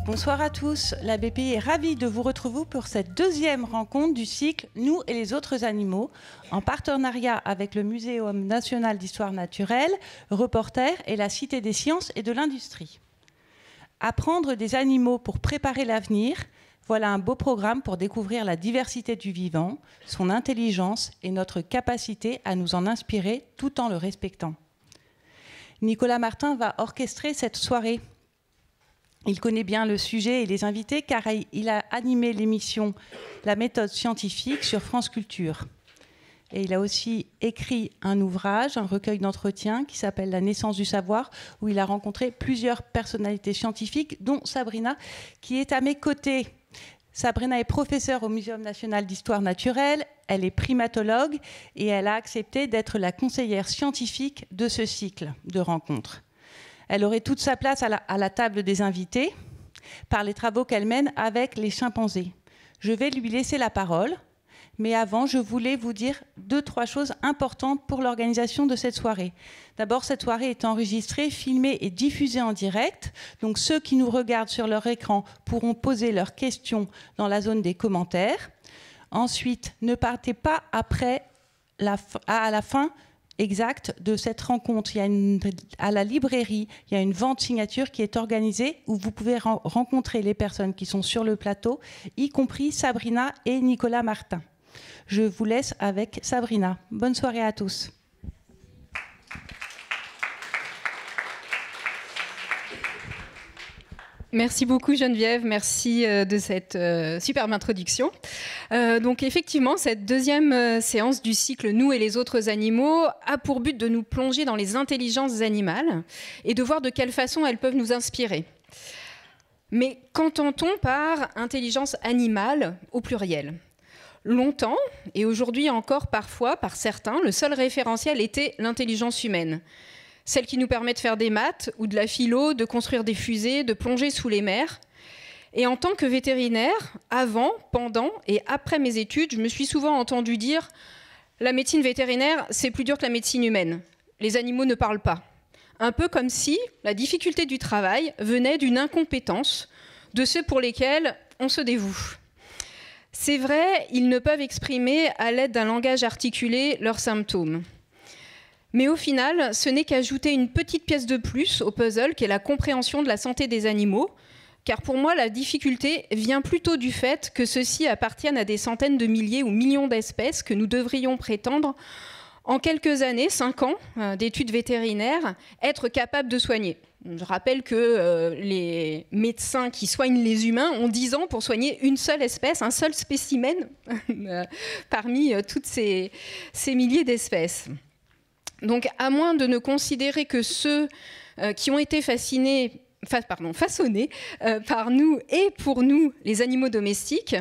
Bonsoir à tous, la BPI est ravie de vous retrouver pour cette deuxième rencontre du cycle Nous et les autres animaux, en partenariat avec le Muséum national d'histoire naturelle, Reporter et la Cité des sciences et de l'industrie. Apprendre des animaux pour préparer l'avenir, voilà un beau programme pour découvrir la diversité du vivant, son intelligence et notre capacité à nous en inspirer tout en le respectant. Nicolas Martin va orchestrer cette soirée. Il connaît bien le sujet et les invités car il a animé l'émission La méthode scientifique sur France Culture. Et il a aussi écrit un ouvrage, un recueil d'entretiens qui s'appelle La naissance du savoir, où il a rencontré plusieurs personnalités scientifiques, dont Sabrina, qui est à mes côtés. Sabrina est professeure au Muséum national d'histoire naturelle, elle est primatologue et elle a accepté d'être la conseillère scientifique de ce cycle de rencontres. Elle aurait toute sa place à la table des invités par les travaux qu'elle mène avec les chimpanzés. Je vais lui laisser la parole, mais avant, je voulais vous dire 2-3 choses importantes pour l'organisation de cette soirée. D'abord, cette soirée est enregistrée, filmée et diffusée en direct. Donc, ceux qui nous regardent sur leur écran pourront poser leurs questions dans la zone des commentaires. Ensuite, ne partez pas après à la fin exact de cette rencontre. À la librairie, il y a une vente signature qui est organisée où vous pouvez rencontrer les personnes qui sont sur le plateau, y compris Sabrina et Nicolas Martin. Je vous laisse avec Sabrina. Bonne soirée à tous. Merci beaucoup Geneviève, merci de cette superbe introduction. Donc effectivement, cette deuxième séance du cycle Nous et les autres animaux a pour but de nous plonger dans les intelligences animales et de voir de quelle façon elles peuvent nous inspirer. Mais qu'entend-on par intelligence animale au pluriel ? Longtemps, et aujourd'hui encore parfois par certains, le seul référentiel était l'intelligence humaine. Celle qui nous permet de faire des maths ou de la philo, de construire des fusées, de plonger sous les mers. Et en tant que vétérinaire, avant, pendant et après mes études, je me suis souvent entendu dire « la médecine vétérinaire, c'est plus dur que la médecine humaine. Les animaux ne parlent pas ». Un peu comme si la difficulté du travail venait d'une incompétence de ceux pour lesquels on se dévoue. C'est vrai, ils ne peuvent exprimer à l'aide d'un langage articulé leurs symptômes. Mais au final, ce n'est qu'ajouter une petite pièce de plus au puzzle qu'est la compréhension de la santé des animaux, car pour moi, la difficulté vient plutôt du fait que ceux-ci appartiennent à des centaines de milliers ou millions d'espèces que nous devrions prétendre, en quelques années, 5 ans d'études vétérinaires, être capables de soigner. Je rappelle que les médecins qui soignent les humains ont 10 ans pour soigner une seule espèce, un seul spécimen parmi toutes ces milliers d'espèces. Donc, à moins de ne considérer que ceux qui ont été façonnés par nous et pour nous, les animaux domestiques,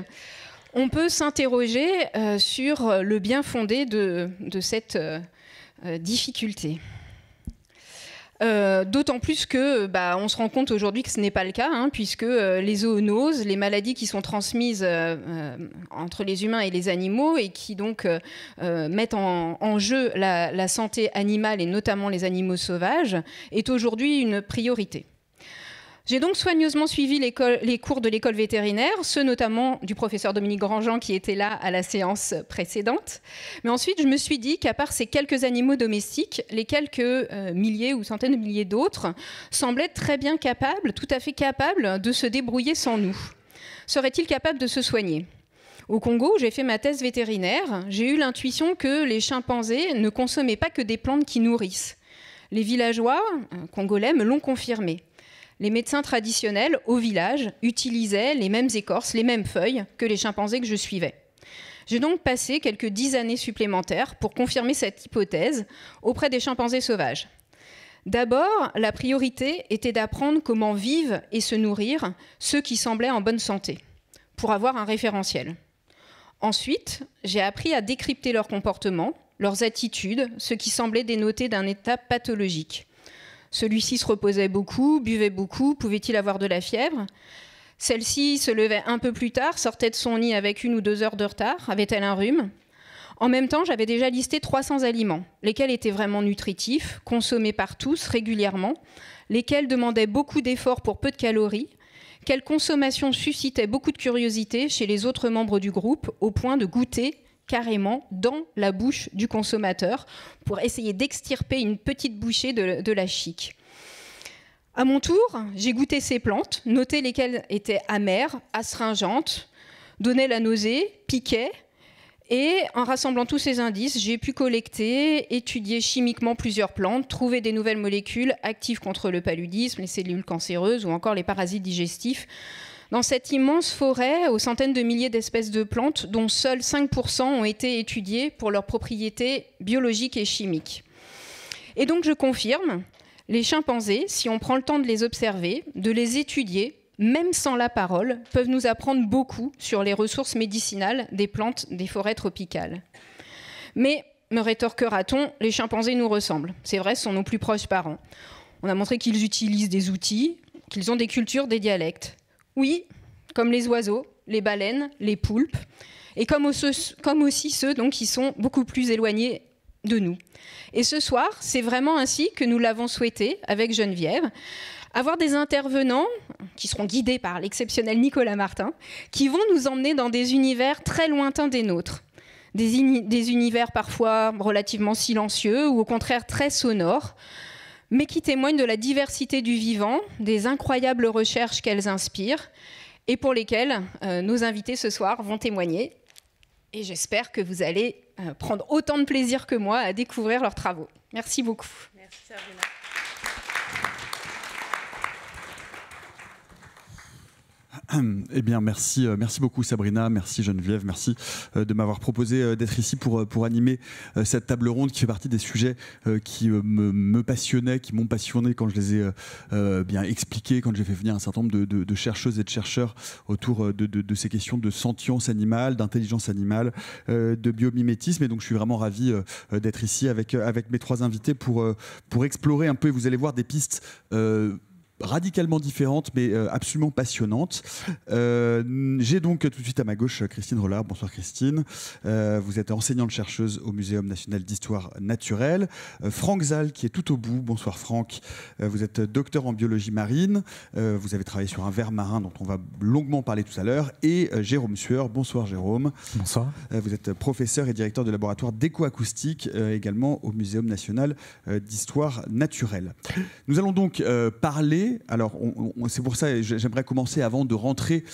on peut s'interroger sur le bien fondé de cette difficulté. D'autant plus que on se rend compte aujourd'hui que ce n'est pas le cas, puisque les zoonoses, les maladies qui sont transmises entre les humains et les animaux et qui donc mettent en jeu la santé animale et notamment les animaux sauvages, est aujourd'hui une priorité. J'ai donc soigneusement suivi les cours de l'école vétérinaire, ceux notamment du professeur Dominique Grandjean qui était là à la séance précédente. Mais ensuite, je me suis dit qu'à part ces quelques animaux domestiques, les quelques milliers ou centaines de milliers d'autres semblaient très bien capables, tout à fait capables de se débrouiller sans nous. Seraient-ils capables de se soigner ? Au Congo, où j'ai fait ma thèse vétérinaire, j'ai eu l'intuition que les chimpanzés ne consommaient pas que des plantes qui nourrissent. Les villageois congolais me l'ont confirmé. Les médecins traditionnels au village utilisaient les mêmes écorces, les mêmes feuilles que les chimpanzés que je suivais. J'ai donc passé quelques 10 années supplémentaires pour confirmer cette hypothèse auprès des chimpanzés sauvages. D'abord, la priorité était d'apprendre comment vivent et se nourrir ceux qui semblaient en bonne santé, pour avoir un référentiel. Ensuite, j'ai appris à décrypter leur comportement, leurs attitudes, ce qui semblait dénoter d'un état pathologique. Celui-ci se reposait beaucoup, buvait beaucoup, pouvait-il avoir de la fièvre? Celle-ci se levait un peu plus tard, sortait de son lit avec 1 ou 2 heures de retard, avait-elle un rhume? En même temps, j'avais déjà listé 300 aliments, lesquels étaient vraiment nutritifs, consommés par tous régulièrement, lesquels demandaient beaucoup d'efforts pour peu de calories, quelle consommation suscitait beaucoup de curiosité chez les autres membres du groupe, au point de goûter carrément dans la bouche du consommateur pour essayer d'extirper une petite bouchée de la chique. À mon tour, j'ai goûté ces plantes, noté lesquelles étaient amères, astringentes, donnaient la nausée, piquaient, et en rassemblant tous ces indices, j'ai pu collecter, étudier chimiquement plusieurs plantes, trouver des nouvelles molécules actives contre le paludisme, les cellules cancéreuses ou encore les parasites digestifs, dans cette immense forêt aux centaines de milliers d'espèces de plantes dont seuls 5% ont été étudiées pour leurs propriétés biologiques et chimiques. Et donc je confirme, les chimpanzés, si on prend le temps de les observer, de les étudier, même sans la parole, peuvent nous apprendre beaucoup sur les ressources médicinales des plantes des forêts tropicales. Mais, me rétorquera-t-on, les chimpanzés nous ressemblent. C'est vrai, ce sont nos plus proches parents. On a montré qu'ils utilisent des outils, qu'ils ont des cultures, des dialectes. Oui, comme les oiseaux, les baleines, les poulpes, et comme aussi ceux donc, qui sont beaucoup plus éloignés de nous. Et ce soir, c'est vraiment ainsi que nous l'avons souhaité avec Geneviève, avoir des intervenants qui seront guidés par l'exceptionnel Nicolas Martin, qui vont nous emmener dans des univers très lointains des nôtres. Des univers parfois relativement silencieux ou au contraire très sonores, mais qui témoignent de la diversité du vivant, des incroyables recherches qu'elles inspirent et pour lesquelles nos invités ce soir vont témoigner. Et j'espère que vous allez prendre autant de plaisir que moi à découvrir leurs travaux. Merci beaucoup. Merci Sabrina. Eh bien, merci beaucoup Sabrina, merci Geneviève, merci de m'avoir proposé d'être ici pour animer cette table ronde qui fait partie des sujets qui me passionnaient, qui m'ont passionné quand je les ai bien expliqués, quand j'ai fait venir un certain nombre de chercheuses et de chercheurs autour de ces questions de sentience animale, d'intelligence animale, de biomimétisme. Et donc je suis vraiment ravi d'être ici avec mes 3 invités pour explorer un peu, et vous allez voir des pistes radicalement différentes mais absolument passionnantes. J'ai donc tout de suite à ma gauche Christine Rollard. Bonsoir Christine. Vous êtes enseignante chercheuse au Muséum national d'histoire naturelle. Franck Zal qui est tout au bout. Bonsoir Franck. Vous êtes docteur en biologie marine. Vous avez travaillé sur un ver marin dont on va longuement parler tout à l'heure. Et Jérôme Sueur. Bonsoir Jérôme. Bonsoir. Vous êtes professeur et directeur du laboratoire d'écoacoustique également au Muséum national d'histoire naturelle. Nous allons donc parler. Alors, c'est pour ça, j'aimerais commencer avant de rentrer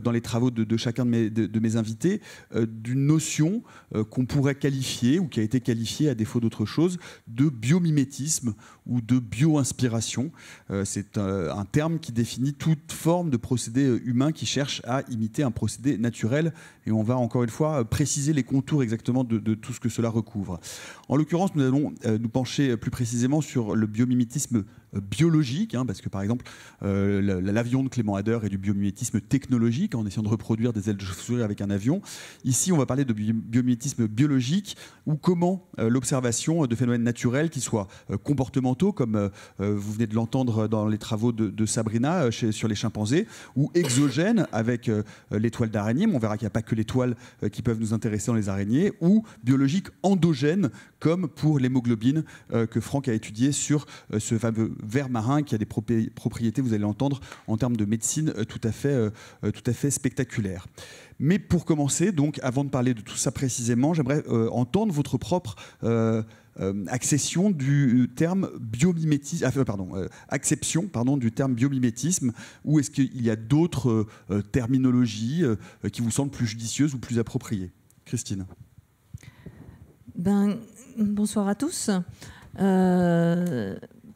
dans les travaux de chacun de mes invités, d'une notion qu'on pourrait qualifier, ou qui a été qualifiée à défaut d'autre chose, de biomimétisme ou de bio-inspiration. C'est un terme qui définit toute forme de procédé humain qui cherche à imiter un procédé naturel. Et on va encore une fois préciser les contours exactement de tout ce que cela recouvre. En l'occurrence, nous allons nous pencher plus précisément sur le biomimétisme biologique, parce que par exemple l'avion de Clément Ader est du biomimétisme technologique, en essayant de reproduire des ailes de chauve-souris avec un avion. Ici on va parler de biomimétisme biologique, ou comment l'observation de phénomènes naturels qui soient comportementaux, comme vous venez de l'entendre dans les travaux de Sabrina sur les chimpanzés, ou exogènes avec les toiles d'araignée, mais on verra qu'il n'y a pas que les toiles qui peuvent nous intéresser dans les araignées, ou biologiques endogènes comme pour l'hémoglobine que Franck a étudié sur ce fameux ver marin qui a des propriétés, vous allez l'entendre, en termes de médecine tout à fait spectaculaires. Mais pour commencer, donc, avant de parler de tout ça précisément, j'aimerais entendre votre propre accession du terme biomimétisme, acception du terme biomimétisme, ou est-ce qu'il y a d'autres terminologies qui vous semblent plus judicieuses ou plus appropriées? Christine. Bonsoir à tous.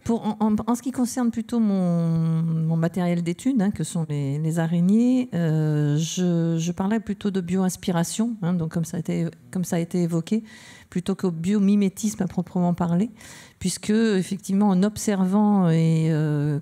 En ce qui concerne plutôt mon matériel d'étude, que sont les araignées, je parlerais plutôt de bio-inspiration, donc comme ça a été évoqué, plutôt qu'au biomimétisme à proprement parler, puisque effectivement en observant, et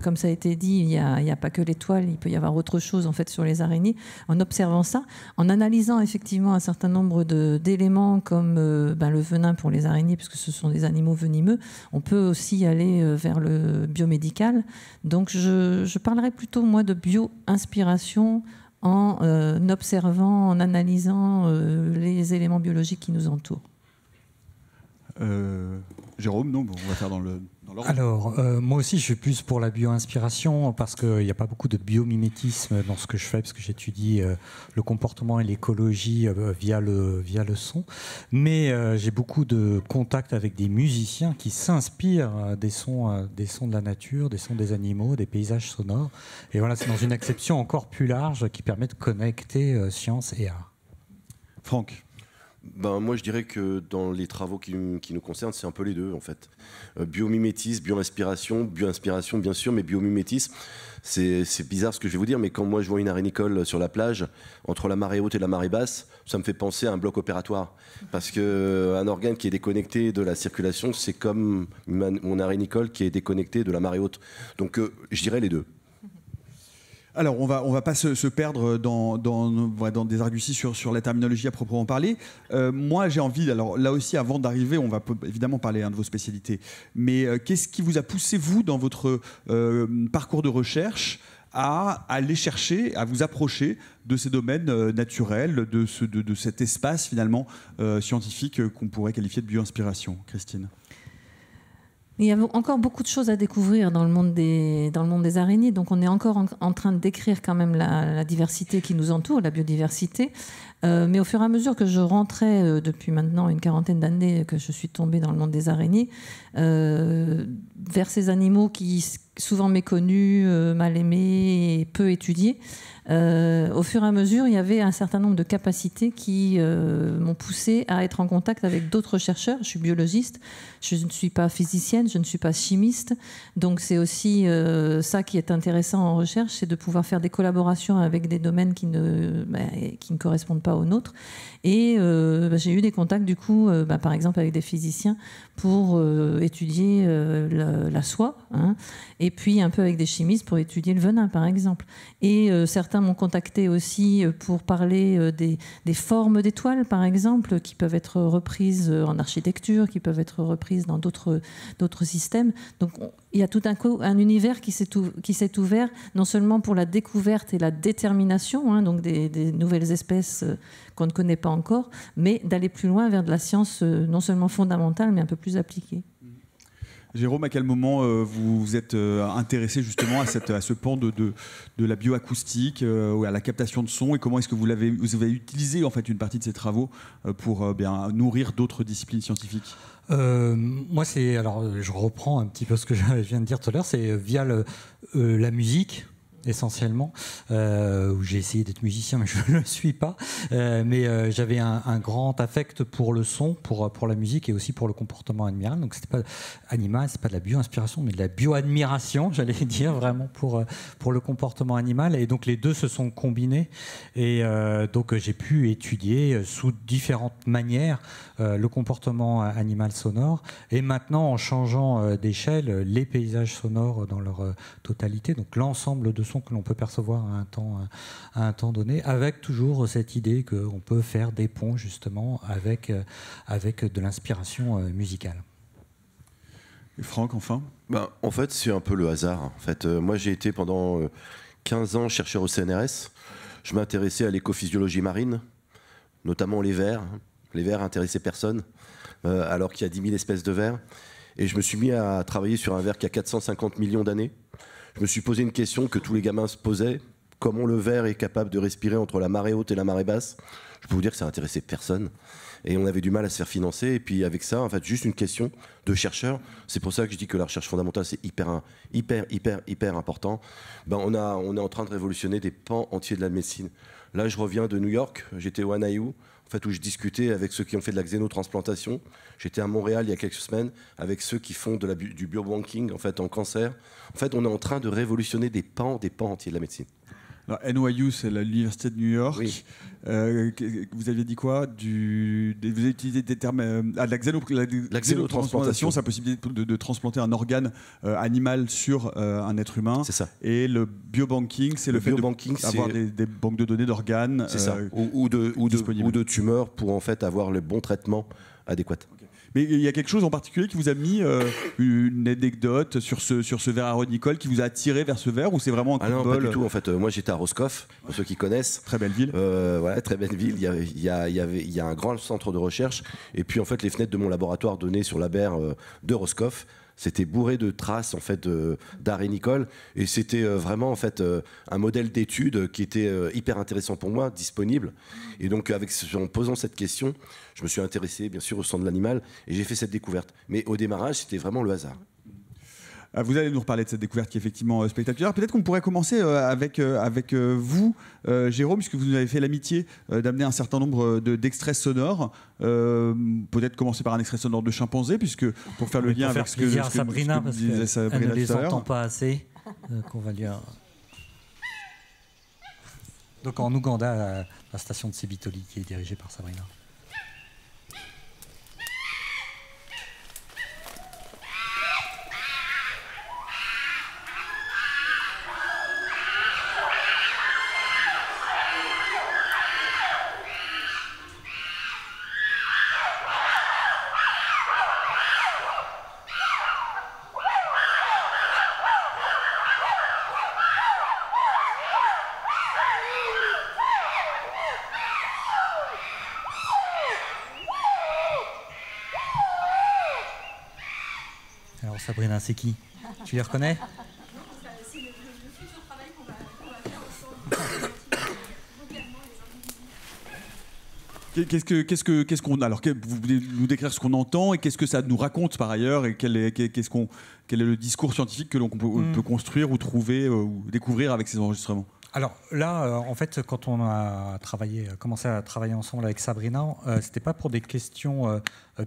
comme ça a été dit, il n'y a pas que l'étoile, il peut y avoir autre chose en fait sur les araignées, en observant ça, en analysant effectivement un certain nombre d'éléments comme le venin pour les araignées, puisque ce sont des animaux venimeux, on peut aussi aller vers le biomédical. Donc je parlerai plutôt moi de bio-inspiration en observant, en analysant les éléments biologiques qui nous entourent. Jérôme, non, on va faire dans l'ordre. Alors, moi aussi, je suis plus pour la bio-inspiration parce qu'il n'y a pas beaucoup de biomimétisme dans ce que je fais, parce que j'étudie le comportement et l'écologie via le son. Mais j'ai beaucoup de contacts avec des musiciens qui s'inspirent des sons de la nature, des sons des animaux, des paysages sonores. Et voilà, c'est dans une acception encore plus large qui permet de connecter science et art. Franck. Moi, je dirais que dans les travaux qui nous concernent, c'est un peu les deux, en fait. Biomimétisme, bio-inspiration, bien sûr, mais biomimétisme, c'est bizarre ce que je vais vous dire, mais quand moi je vois une arénicole sur la plage, entre la marée haute et la marée basse, ça me fait penser à un bloc opératoire. Parce qu'un organe qui est déconnecté de la circulation, c'est comme mon arénicole qui est déconnecté de la marée haute. Donc, je dirais les deux. Alors, on va pas se perdre dans des arguties sur la terminologie à proprement parler. Moi, j'ai envie, alors là aussi, avant d'arriver, on va évidemment parler de vos spécialités, mais qu'est-ce qui vous a poussé, vous, dans votre parcours de recherche, à aller chercher, à vous approcher de ces domaines naturels, de cet espace, finalement, scientifique qu'on pourrait qualifier de bio-inspiration? Christine? Il y a encore beaucoup de choses à découvrir dans le monde des araignées. Donc, on est encore en train de décrire quand même la diversité qui nous entoure, la biodiversité. Mais au fur et à mesure que je rentrais, depuis maintenant une quarantaine d'années que je suis tombée dans le monde des araignées, vers ces animaux qui souvent méconnus, mal aimés et peu étudiés, au fur et à mesure, il y avait un certain nombre de capacités qui m'ont poussée à être en contact avec d'autres chercheurs. Je suis biologiste, je ne suis pas physicienne, je ne suis pas chimiste. Donc c'est aussi ça qui est intéressant en recherche, c'est de pouvoir faire des collaborations avec des domaines qui ne correspondent pas aux nôtres. Et j'ai eu des contacts du coup, par exemple avec des physiciens pour étudier la soie, hein, et puis un peu avec des chimistes pour étudier le venin par exemple. Et certains m'ont contacté aussi pour parler des formes d'étoiles par exemple, qui peuvent être reprises en architecture, qui peuvent être reprises dans d'autres systèmes. Donc il y a tout d'un coup un univers qui s'est ouvert, non seulement pour la découverte et la détermination, hein, donc des nouvelles espèces qu'on ne connaît pas encore, mais d'aller plus loin vers de la science non seulement fondamentale, mais un peu plus appliquée. Jérôme, à quel moment vous vous êtes intéressé justement à ce pan de la bioacoustique, à la captation de son, et comment est-ce que vous avez utilisé en fait une partie de ces travaux pour nourrir d'autres disciplines scientifiques? Moi, je reprends un petit peu ce que je viens de dire tout à l'heure, c'est via la musique. Essentiellement, où j'ai essayé d'être musicien mais je ne le suis pas, mais j'avais un grand affect pour le son, pour la musique et aussi pour le comportement animal. Donc c'était pas animal, c'est pas de la bio-inspiration mais de la bio-admiration, j'allais dire, vraiment pour le comportement animal. Et donc les deux se sont combinés et donc j'ai pu étudier sous différentes manières le comportement animal sonore, et maintenant en changeant d'échelle les paysages sonores dans leur totalité, donc l'ensemble de sons que l'on peut percevoir à un temps donné, avec toujours cette idée qu'on peut faire des ponts justement avec de l'inspiration musicale. Et Franck, enfin? En fait, c'est un peu le hasard. En fait, moi, j'ai été pendant 15 ans chercheur au CNRS. Je m'intéressais à l'écophysiologie marine, notamment les vers. Les vers intéressaient personne, alors qu'il y a 10 000 espèces de vers. Et je me suis mis à travailler sur un ver qui a 450 millions d'années. Je me suis posé une question que tous les gamins se posaient. Comment le ver est capable de respirer entre la marée haute et la marée basse? Je peux vous dire que ça n'intéressait personne. Et on avait du mal à se faire financer. Et puis avec ça, en fait, juste une question de chercheurs. C'est pour ça que je dis que la recherche fondamentale, c'est hyper important. On est en train de révolutionner des pans entiers de la médecine. Là, je reviens de New York. J'étais au NIU, en fait, où je discutais avec ceux qui ont fait de la xénotransplantation. J'étais à Montréal il y a quelques semaines avec ceux qui font du biobanking en fait, en cancer. En fait, on est en train de révolutionner des pans entiers de la médecine. Alors, NYU, c'est l'université de New York. Oui. Vous aviez dit quoi Vous avez utilisé des termes. La xénotransplantation, c'est la possibilité de transplanter un organe animal sur un être humain. C'est ça. Et le biobanking, c'est le fait d'avoir des banques de données d'organes. C'est ça. Ou de tumeurs pour en fait avoir le bon traitement adéquat. Okay. Mais il y a quelque chose en particulier qui vous a mis une anecdote sur ce verre à Nicole qui vous a attiré vers ce verre, ou c'est vraiment un coup de bol? Pas du tout. En fait, moi j'étais à Roscoff, pour ceux qui connaissent. Très belle ville. Voilà, très belle ville. Il y a un grand centre de recherche. Et puis en fait, les fenêtres de mon laboratoire donnaient sur la berre de Roscoff. C'était bourré de traces en fait d'Harry Nicole, et c'était vraiment en fait un modèle d'étude qui était hyper intéressant pour moi, disponible. Et donc en posant cette question, je me suis intéressé bien sûr au sang de l'animal et j'ai fait cette découverte. Mais au démarrage, c'était vraiment le hasard. Vous allez nous reparler de cette découverte qui est effectivement spectaculaire. Peut-être qu'on pourrait commencer avec vous, Jérôme, puisque vous nous avez fait l'amitié d'amener un certain nombre d'extraits sonores. Peut-être commencer par un extrait sonore de chimpanzé, puisque pour faire le lien avec ce que Sabrina, parce qu'elle ne les entend pas assez. Qu'on va lire. Donc en Ouganda, la station de Sibitoli qui est dirigée par Sabrina. Sabrina, c'est qui? Tu les reconnais? C'est le futur travail qu'on va faire ensemble. Qu'est-ce qu'on alors vous voulez nous décrire ce qu'on entend et qu'est-ce que ça nous raconte par ailleurs, et quel est le discours scientifique que l'on peut construire ou trouver ou découvrir avec ces enregistrements? Alors là, en fait, quand on a commencé à travailler ensemble avec Sabrina, c'était pas pour des questions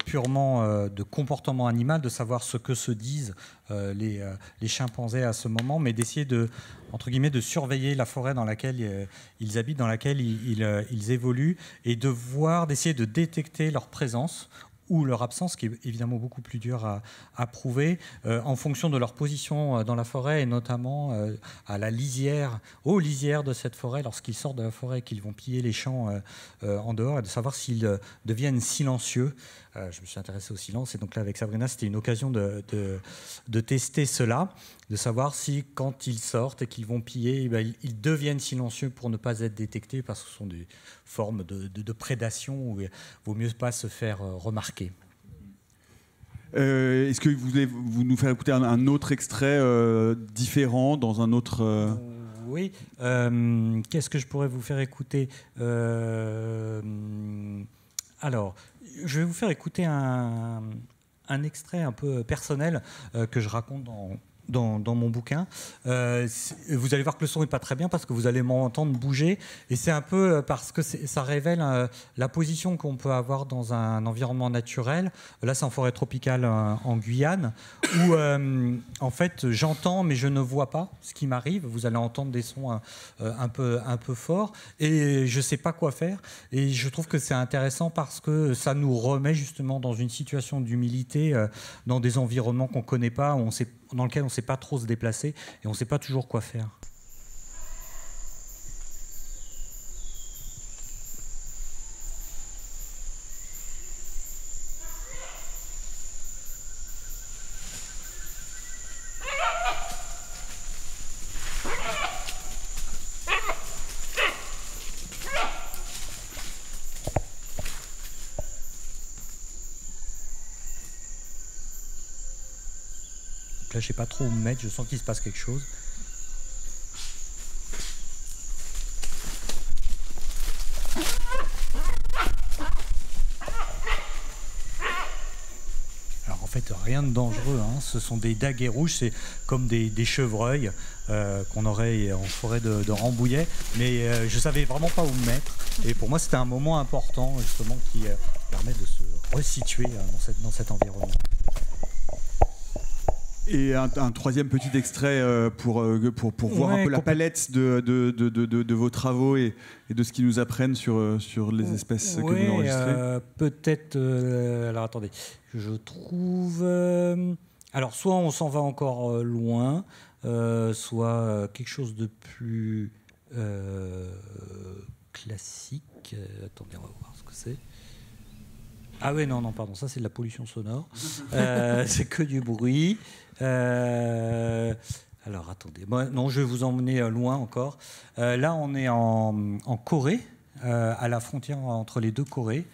purement de comportement animal, de savoir ce que se disent les chimpanzés à ce moment, mais d'essayer entre guillemets, de surveiller la forêt dans laquelle ils habitent, dans laquelle ils évoluent, et d'essayer de détecter leur présence ou leur absence, qui est évidemment beaucoup plus dur à prouver, en fonction de leur position dans la forêt, et notamment aux lisières de cette forêt, lorsqu'ils sortent de la forêt et qu'ils vont piller les champs en dehors, et de savoir s'ils deviennent silencieux. Je me suis intéressé au silence, et donc là avec Sabrina, c'était une occasion de tester cela, de savoir si quand ils sortent et qu'ils vont piller, ils deviennent silencieux pour ne pas être détectés, parce que ce sont des formes de prédation où il vaut mieux pas se faire remarquer. Est-ce que vous voulez nous faire écouter un autre extrait différent dans un autre... Oui. Qu'est-ce que je pourrais vous faire écouter? Alors, je vais vous faire écouter un extrait un peu personnel que je raconte dans mon bouquin. Vous allez voir que le son n'est pas très bien, parce que vous allez m'entendre bouger, et c'est un peu parce que ça révèle la position qu'on peut avoir dans un environnement naturel. Là, c'est en forêt tropicale en Guyane, où en fait j'entends mais je ne vois pas ce qui m'arrive. Vous allez entendre des sons un peu forts, et je ne sais pas quoi faire, et je trouve que c'est intéressant parce que ça nous remet justement dans une situation d'humilité, dans des environnements qu'on ne connaît pas, dans lequel on ne sait pas trop se déplacer, et on ne sait pas toujours quoi faire. Là, je ne sais pas trop où me mettre, je sens qu'il se passe quelque chose. Alors en fait, rien de dangereux, hein. Ce sont des daguets rouges, c'est comme des chevreuils qu'on aurait en forêt de Rambouillet, mais je ne savais vraiment pas où me mettre. Et pour moi, c'était un moment important, justement, qui permet de se resituer dans cet environnement. Et un troisième petit extrait pour voir un peu la palette de vos travaux et de ce qu'ils nous apprennent sur les espèces que vous enregistrez. Peut-être. Alors attendez, je trouve. Alors soit on s'en va encore loin, soit quelque chose de plus classique. Attendez, on va voir ce que c'est. Ah ouais, non, pardon, ça c'est de la pollution sonore. C'est que du bruit. Alors attendez, non, je vais vous emmener loin encore. Là, on est en Corée, à la frontière entre les deux Corées.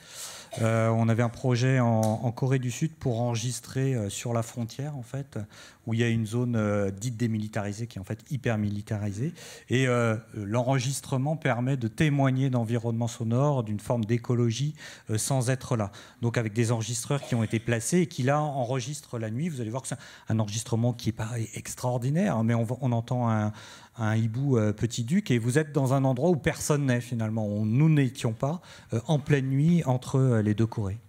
On avait un projet en Corée du Sud pour enregistrer sur la frontière, en fait, où il y a une zone dite démilitarisée qui est en fait hyper militarisée. Et l'enregistrement permet de témoigner d'environnement sonore, d'une forme d'écologie sans être là. Donc avec des enregistreurs qui ont été placés et qui là enregistrent la nuit. Vous allez voir que c'est un enregistrement qui est pas extraordinaire, mais on entend un hibou petit duc, et vous êtes dans un endroit où personne n'est finalement. Nous n'étions pas en pleine nuit entre les deux Corées.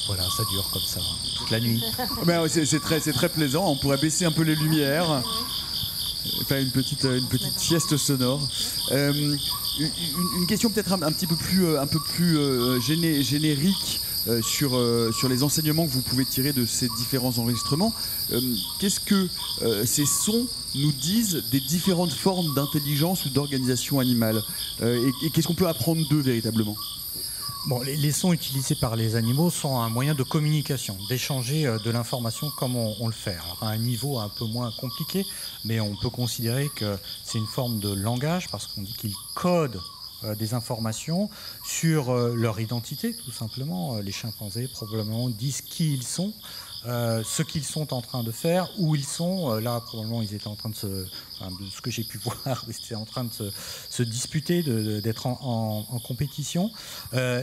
Voilà, ça dure comme ça, toute la nuit. Ben, c'est très plaisant, on pourrait baisser un peu les lumières, faire une petite sieste sonore. Une question peut-être un petit peu plus générique sur les enseignements que vous pouvez tirer de ces différents enregistrements. Qu'est-ce que ces sons nous disent des différentes formes d'intelligence ou d'organisation animale, et qu'est-ce qu'on peut apprendre d'eux véritablement? Bon, les sons utilisés par les animaux sont un moyen de communication, d'échanger de l'information comme on le fait. Alors, à un niveau un peu moins compliqué, mais on peut considérer que c'est une forme de langage, parce qu'on dit qu'ils codent des informations sur leur identité, tout simplement. Les chimpanzés probablement disent qui ils sont, ce qu'ils sont en train de faire, où ils sont. Là, probablement, ils étaient en train de ce que j'ai pu voir, ils étaient en train de se disputer, d'être en compétition.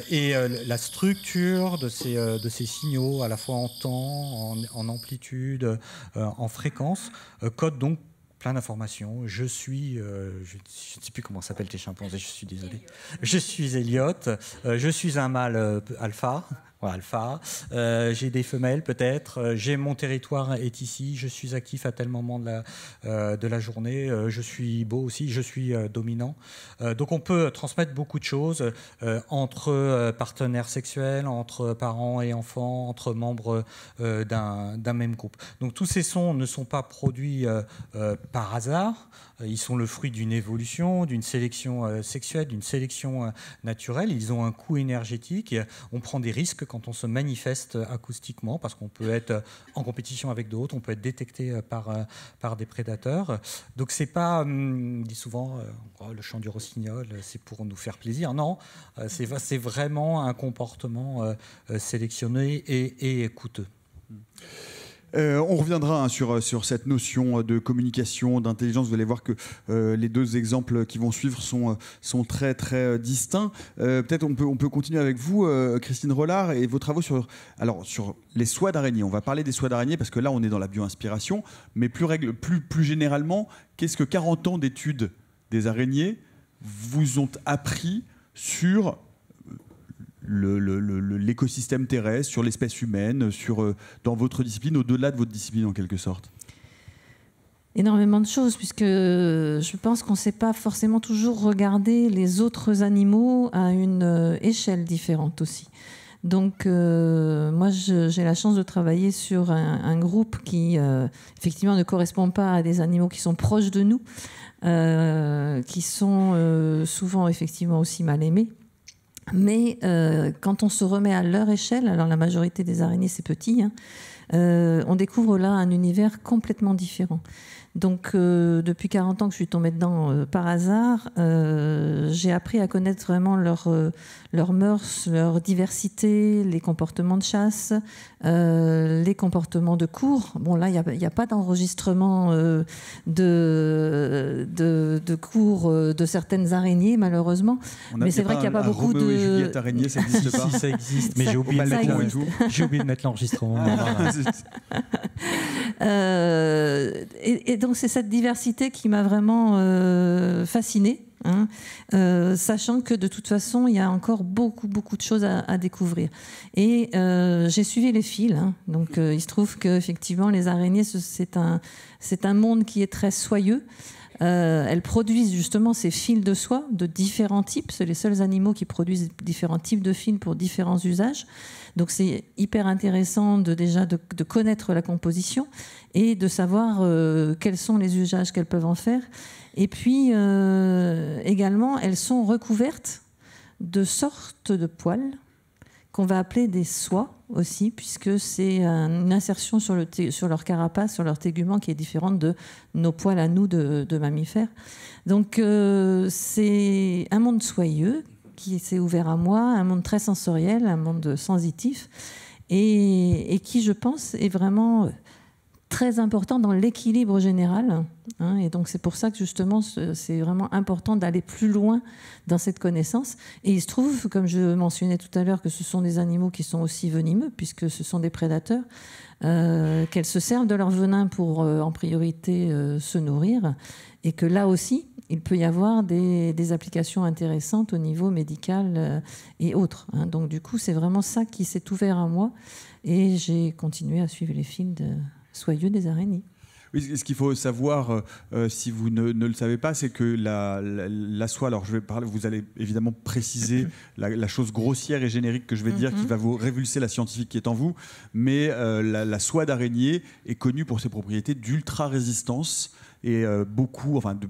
Et la structure de ces signaux, à la fois en temps, en amplitude, en fréquence, code donc plein d'informations. Je ne sais plus comment s'appellent tes chimpanzés, je suis désolé. Je suis Elliot, je suis un mâle alpha. Voilà, alpha. J'ai des femelles peut-être. J'ai mon territoire est ici. Je suis actif à tel moment de la journée. Je suis beau aussi. Je suis dominant. Donc on peut transmettre beaucoup de choses entre partenaires sexuels, entre parents et enfants, entre membres d'un même groupe. Donc tous ces sons ne sont pas produits par hasard. Ils sont le fruit d'une évolution, d'une sélection sexuelle, d'une sélection naturelle. Ils ont un coût énergétique. On prend des risques quand on se manifeste acoustiquement, parce qu'on peut être en compétition avec d'autres, on peut être détecté par des prédateurs. Donc c'est pas, on dit souvent, le chant du rossignol, c'est pour nous faire plaisir. Non, c'est vraiment un comportement sélectionné et coûteux. On reviendra sur cette notion de communication, d'intelligence. Vous allez voir que les deux exemples qui vont suivre sont très très distincts. Peut-être on peut continuer avec vous, Christine Rollard, et vos travaux sur les soies d'araignée. On va parler des soies d'araignée parce que là on est dans la bio-inspiration, mais plus généralement, qu'est-ce que 40 ans d'études des araignées vous ont appris sur l'écosystème terrestre, sur l'espèce humaine, dans votre discipline, au-delà de votre discipline en quelque sorte? Énormément de choses, puisque je pense qu'on ne sait pas forcément toujours regarder les autres animaux à une échelle différente aussi. Donc moi j'ai la chance de travailler sur un groupe qui effectivement ne correspond pas à des animaux qui sont proches de nous, qui sont souvent effectivement aussi mal aimés. Mais quand on se remet à leur échelle, alors la majorité des araignées c'est petit, on découvre là un univers complètement différent. Donc, depuis 40 ans que je suis tombée dedans par hasard, j'ai appris à connaître vraiment leurs mœurs, leur diversité, les comportements de chasse, les comportements de cours. Bon, là, il n'y a pas d'enregistrement de cours de certaines araignées, malheureusement. Mais c'est vrai qu'il n'y a pas beaucoup Roméo et de... Juliette araignée, ça n'existe pas. Si, ça existe, mais j'ai oublié de mettre l'enregistrement. Et donc c'est cette diversité qui m'a vraiment fascinée, hein, sachant que de toute façon il y a encore beaucoup de choses à découvrir. Et j'ai suivi les fils, hein, donc il se trouve qu'effectivement les araignées c'est un monde qui est très soyeux. Elles produisent justement ces fils de soie de différents types. C'est les seuls animaux qui produisent différents types de fils pour différents usages. Donc c'est hyper intéressant de connaître la composition et de savoir quels sont les usages qu'elles peuvent en faire. Et puis également, elles sont recouvertes de sortes de poils qu'on va appeler des soies aussi, puisque c'est une insertion sur leur carapace, sur leur tégument qui est différente de nos poils à nous de mammifères. Donc c'est un monde soyeux qui s'est ouvert à moi, un monde très sensoriel, un monde sensitif, et qui, je pense, est vraiment très important dans l'équilibre général. Hein, et donc c'est pour ça que justement c'est vraiment important d'aller plus loin dans cette connaissance. Et il se trouve, comme je mentionnais tout à l'heure, que ce sont des animaux qui sont aussi venimeux, puisque ce sont des prédateurs, qu'elles se servent de leur venin pour en priorité se nourrir, et que là aussi il peut y avoir des applications intéressantes au niveau médical et autres. Hein. Donc du coup c'est vraiment ça qui s'est ouvert à moi, et j'ai continué à suivre les fils soyeux des araignées. Oui, ce qu'il faut savoir, si vous ne le savez pas, c'est que la soie, alors je vais parler, vous allez évidemment préciser la chose grossière et générique que je vais dire, qui va vous révulser la scientifique qui est en vous, mais la soie d'araignée est connue pour ses propriétés d'ultra-résistance. Et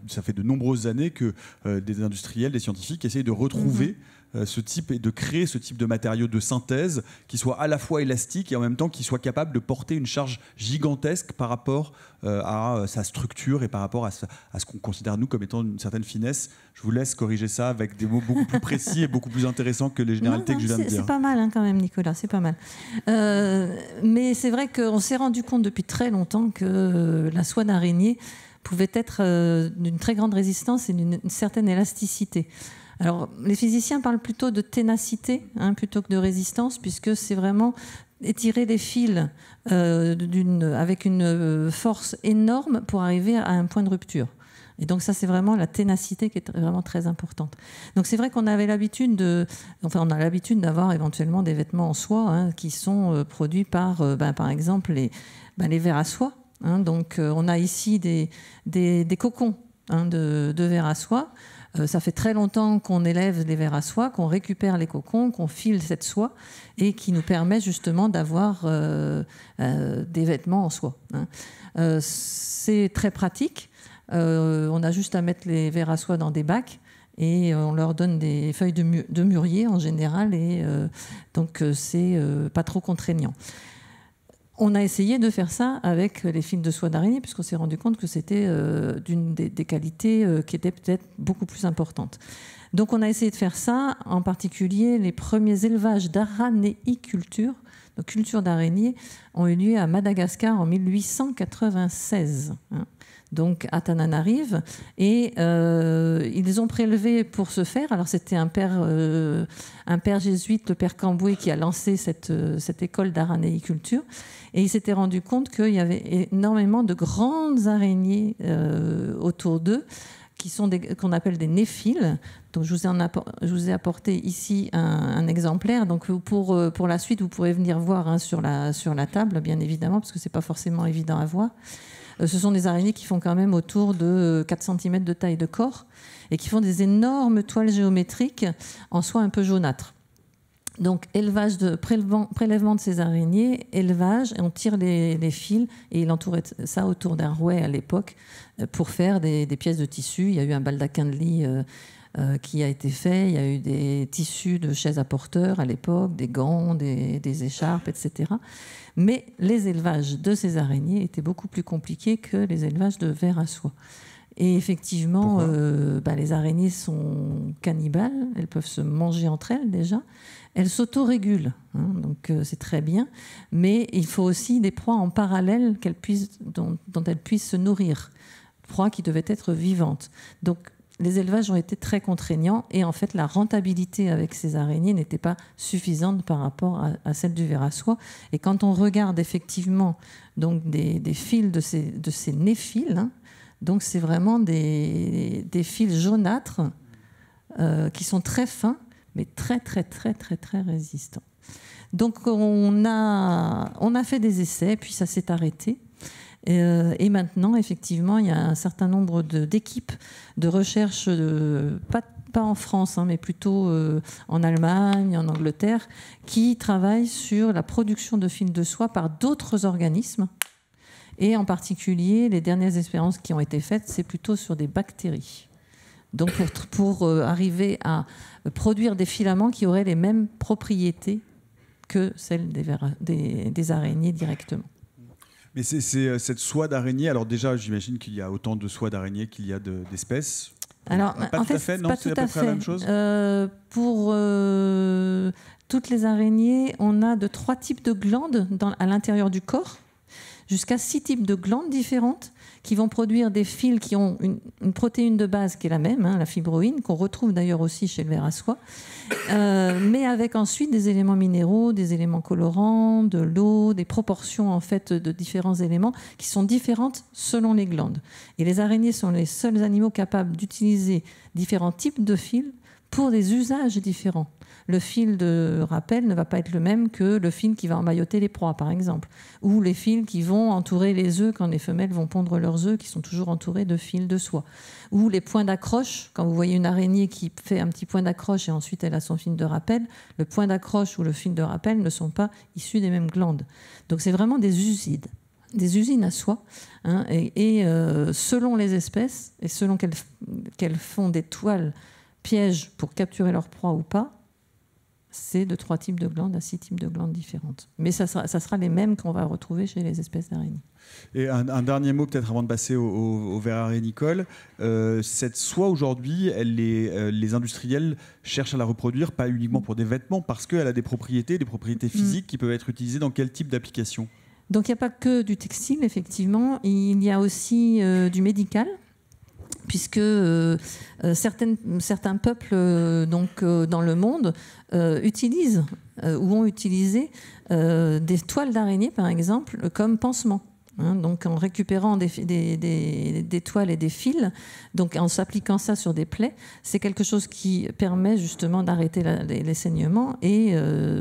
ça fait de nombreuses années que des industriels, des scientifiques essayent de retrouver ce type et de créer ce type de matériau de synthèse qui soit à la fois élastique et en même temps qui soit capable de porter une charge gigantesque par rapport à sa structure et par rapport à ce qu'on considère nous comme étant une certaine finesse. Je vous laisse corriger ça avec des mots beaucoup plus précis et beaucoup plus intéressants que les généralités que je viens de dire. C'est pas mal hein, quand même, Nicolas, c'est pas mal. Mais c'est vrai qu'on s'est rendu compte depuis très longtemps que la soie d'araignée pouvait être d'une très grande résistance et d'une certaine élasticité. Alors, les physiciens parlent plutôt de ténacité hein, plutôt que de résistance, puisque c'est vraiment étirer des fils avec une force énorme pour arriver à un point de rupture. Et donc ça, c'est vraiment la ténacité qui est vraiment très importante. Donc c'est vrai qu'on avait l'habitude on a l'habitude d'avoir éventuellement des vêtements en soie hein, qui sont produits par exemple, les vers à soie. Hein, donc on a ici des cocons hein, de vers à soie. Ça fait très longtemps qu'on élève les vers à soie, qu'on récupère les cocons, qu'on file cette soie et qui nous permet justement d'avoir des vêtements en soie. Hein. C'est très pratique. On a juste à mettre les vers à soie dans des bacs et on leur donne des feuilles de mûrier en général et donc c'est pas trop contraignant. On a essayé de faire ça avec les fils de soie d'araignée puisqu'on s'est rendu compte que c'était d'une des qualités qui était peut-être beaucoup plus importante. Donc on a essayé de faire ça, en particulier les premiers élevages d'aranéiculture, donc culture d'araignées, ont eu lieu à Madagascar en 1896. Hein. Donc à Tananarive, et ils ont prélevé pour ce faire. Alors c'était un père jésuite, le père Camboué, qui a lancé cette école d'aranéiculture, et il s'était rendu compte qu'il y avait énormément de grandes araignées autour d'eux, qu'on appelle des néphiles. Donc je vous ai apporté ici un exemplaire. Donc pour la suite, vous pourrez venir voir hein, sur la table, bien évidemment, parce que c'est pas forcément évident à voir. Ce sont des araignées qui font quand même autour de 4 cm de taille de corps et qui font des énormes toiles géométriques en soie un peu jaunâtre. Donc, prélèvement de ces araignées, élevage, et on tire les fils, et il entourait ça autour d'un rouet à l'époque pour faire des pièces de tissu. Il y a eu un baldaquin de lit qui a été fait. Il y a eu des tissus de chaises à porteurs à l'époque, des gants, des écharpes, etc. Mais les élevages de ces araignées étaient beaucoup plus compliqués que les élevages de vers à soie. Et effectivement, les araignées sont cannibales, elles peuvent se manger entre elles déjà. Elles s'autorégulent, donc c'est très bien, mais il faut aussi des proies en parallèle dont elles puissent se nourrir, proies qui devaient être vivantes. Donc les élevages ont été très contraignants et en fait la rentabilité avec ces araignées n'était pas suffisante par rapport à celle du ver à soie. Et quand on regarde effectivement donc des fils de ces néphiles, donc c'est vraiment des fils jaunâtres qui sont très fins, mais très très très très très résistants. Donc on a fait des essais, puis ça s'est arrêté. Et maintenant, effectivement, il y a un certain nombre d'équipes de recherche, pas en France, mais plutôt en Allemagne, en Angleterre, qui travaillent sur la production de fils de soie par d'autres organismes. Et en particulier, les dernières expériences qui ont été faites, c'est plutôt sur des bactéries. Donc pour arriver à produire des filaments qui auraient les mêmes propriétés que celles des araignées directement. Mais c'est cette soie d'araignée. Alors déjà, j'imagine qu'il y a autant de soie d'araignée qu'il y a d'espèces. Alors, pas en tout à fait, fait, non, pas c'est tout à peu à près fait. la même chose. Pour toutes les araignées, on a de 3 types de glandes à l'intérieur du corps, jusqu'à 6 types de glandes différentes qui vont produire des fils qui ont une protéine de base qui est la même, la fibroïne, qu'on retrouve d'ailleurs aussi chez le ver à soie, mais avec ensuite des éléments minéraux, des éléments colorants, de l'eau, des proportions en fait de différents éléments qui sont différentes selon les glandes. Et les araignées sont les seuls animaux capables d'utiliser différents types de fils pour des usages différents. Le fil de rappel ne va pas être le même que le fil qui va emmailloter les proies, par exemple, ou les fils qui vont entourer les œufs quand les femelles vont pondre leurs œufs, qui sont toujours entourés de fils de soie, ou les points d'accroche. Quand vous voyez une araignée qui fait un petit point d'accroche et ensuite elle a son fil de rappel, le point d'accroche ou le fil de rappel ne sont pas issus des mêmes glandes. Donc c'est vraiment des usines à soie, et selon les espèces et selon qu'elles font des toiles pièges pour capturer leur proie ou pas, c'est de 3 types de glandes à 6 types de glandes différentes. Mais ça sera les mêmes qu'on va retrouver chez les espèces d'araignées. Et un dernier mot peut-être avant de passer au ver arénicole. Cette soie aujourd'hui, les industriels cherchent à la reproduire, pas uniquement pour des vêtements, parce qu'elle a des propriétés physiques qui peuvent être utilisées dans quel type d'application ? Donc il n'y a pas que du textile, effectivement. Il y a aussi du médical, puisque certains peuples dans le monde utilisent ou ont utilisé des toiles d'araignée, par exemple, comme pansement. Donc en récupérant des toiles et des fils, donc en s'appliquant ça sur des plaies, c'est quelque chose qui permet justement d'arrêter les saignements, et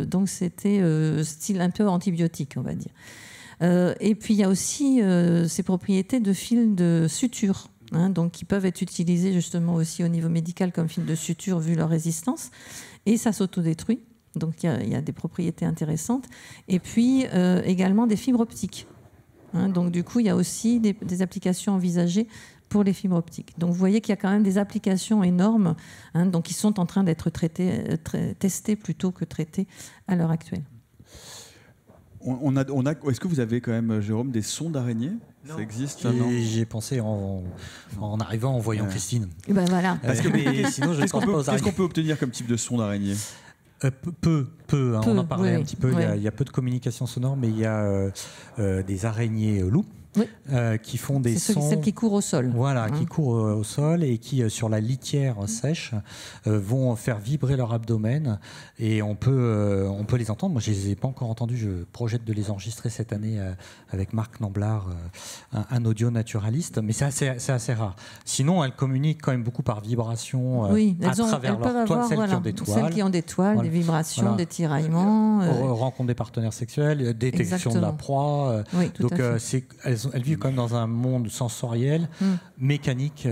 donc c'était style un peu antibiotique, on va dire. Et puis il y a aussi ces propriétés de fils de suture. Donc qui peuvent être utilisés justement aussi au niveau médical comme fils de suture vu leur résistance, et ça s'autodétruit, donc il y a des propriétés intéressantes. Et puis également des fibres optiques, donc du coup il y a aussi des applications envisagées pour les fibres optiques. Donc vous voyez qu'il y a quand même des applications énormes, donc qui sont en train d'être testées plutôt que traitées à l'heure actuelle. Est-ce que vous avez quand même, Jérôme, des sons d'araignées ? Ça existe ? J'ai pensé en arrivant, en voyant Christine. Et ben voilà. Parce que sinon, je pense pas aux araignées. Qu'est-ce qu'on peut obtenir comme type de son d'araignée ? Peu. On en parlait un petit peu. Oui. Il y a peu de communication sonore, mais il y a des araignées loups. Oui. Qui font des sons. Celles qui courent au sol. Voilà, qui courent au sol et qui, sur la litière sèche, vont faire vibrer leur abdomen, et on peut les entendre. Moi, je ne les ai pas encore entendus. Je projette de les enregistrer cette année avec Marc Namblard, un audio naturaliste, mais c'est assez rare. Sinon, elles communiquent quand même beaucoup par vibration à travers leurs toiles, celles qui ont des toiles. Des vibrations, des tiraillements. Rencontre des partenaires sexuels, détection de la proie. Oui, tout à fait. Elles elles vivent quand même dans un monde sensoriel, mécanique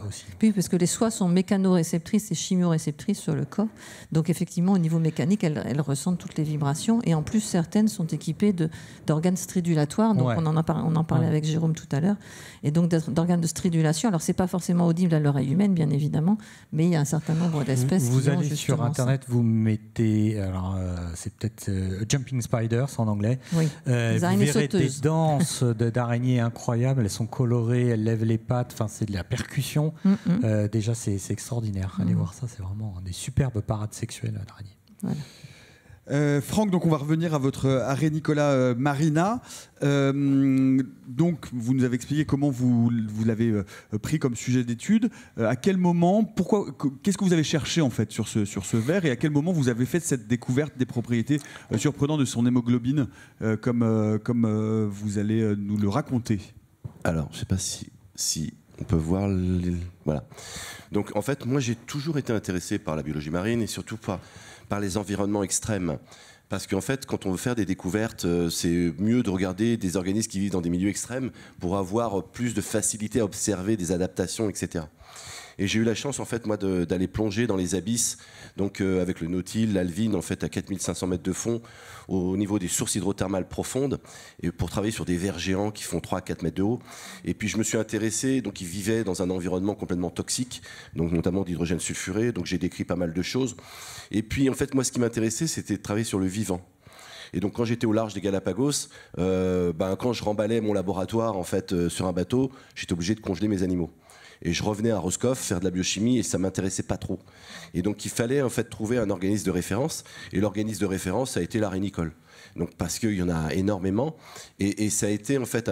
aussi. Oui, parce que les soies sont mécanoréceptrices et chimioréceptrices sur le corps. Donc effectivement, au niveau mécanique, elles ressentent toutes les vibrations. Et en plus, certaines sont équipées d'organes stridulatoires. Donc on en parlait avec Jérôme tout à l'heure. Et donc d'organes de stridulation. Alors c'est pas forcément audible à l'oreille humaine, bien évidemment, mais il y a un certain nombre d'espèces qui ont Vous allez sur justement Internet, vous mettez, alors c'est peut-être Jumping Spiders en anglais. Oui. Vous araignées verrez des sauteuses. danses d'araignées incroyables. Elles sont colorées, elles lèvent les pattes. Enfin, c'est de la percussion. Déjà, c'est extraordinaire. Allez voir ça, c'est vraiment des superbes parades sexuelles d'araignées. Voilà. Franck, donc on va revenir à votre arrêt Nicolas Marina. Donc vous nous avez expliqué comment vous l'avez pris comme sujet d'étude. À quel moment, qu'est-ce que vous avez cherché en fait sur ce verre, et à quel moment vous avez fait cette découverte des propriétés surprenantes de son hémoglobine, comme vous allez nous le raconter. Alors, je ne sais pas si on peut voir voilà. Donc en fait, moi j'ai toujours été intéressé par la biologie marine et surtout par les environnements extrêmes. Parce qu'en fait, quand on veut faire des découvertes, c'est mieux de regarder des organismes qui vivent dans des milieux extrêmes pour avoir plus de facilité à observer des adaptations, etc. Et j'ai eu la chance, en fait, moi, d'aller plonger dans les abysses, donc avec le Nautile, l'Alvin, en fait, à 4500 mètres de fond, au niveau des sources hydrothermales profondes, et pour travailler sur des vers géants qui font 3 à 4 mètres de haut. Et puis, je me suis intéressé, donc ils vivaient dans un environnement complètement toxique, donc notamment d'hydrogène sulfuré, donc j'ai décrit pas mal de choses. Et puis, en fait, moi, ce qui m'intéressait, c'était de travailler sur le vivant. Et donc, quand j'étais au large des Galapagos, quand je remballais mon laboratoire, en fait, sur un bateau, j'étais obligé de congeler mes animaux. Et je revenais à Roscoff faire de la biochimie et ça m'intéressait pas trop. Et donc il fallait en fait trouver un organisme de référence. Et l'organisme de référence, ça a été l'arrêt Nicole. Donc parce qu'il y en a énormément. Et ça a été en fait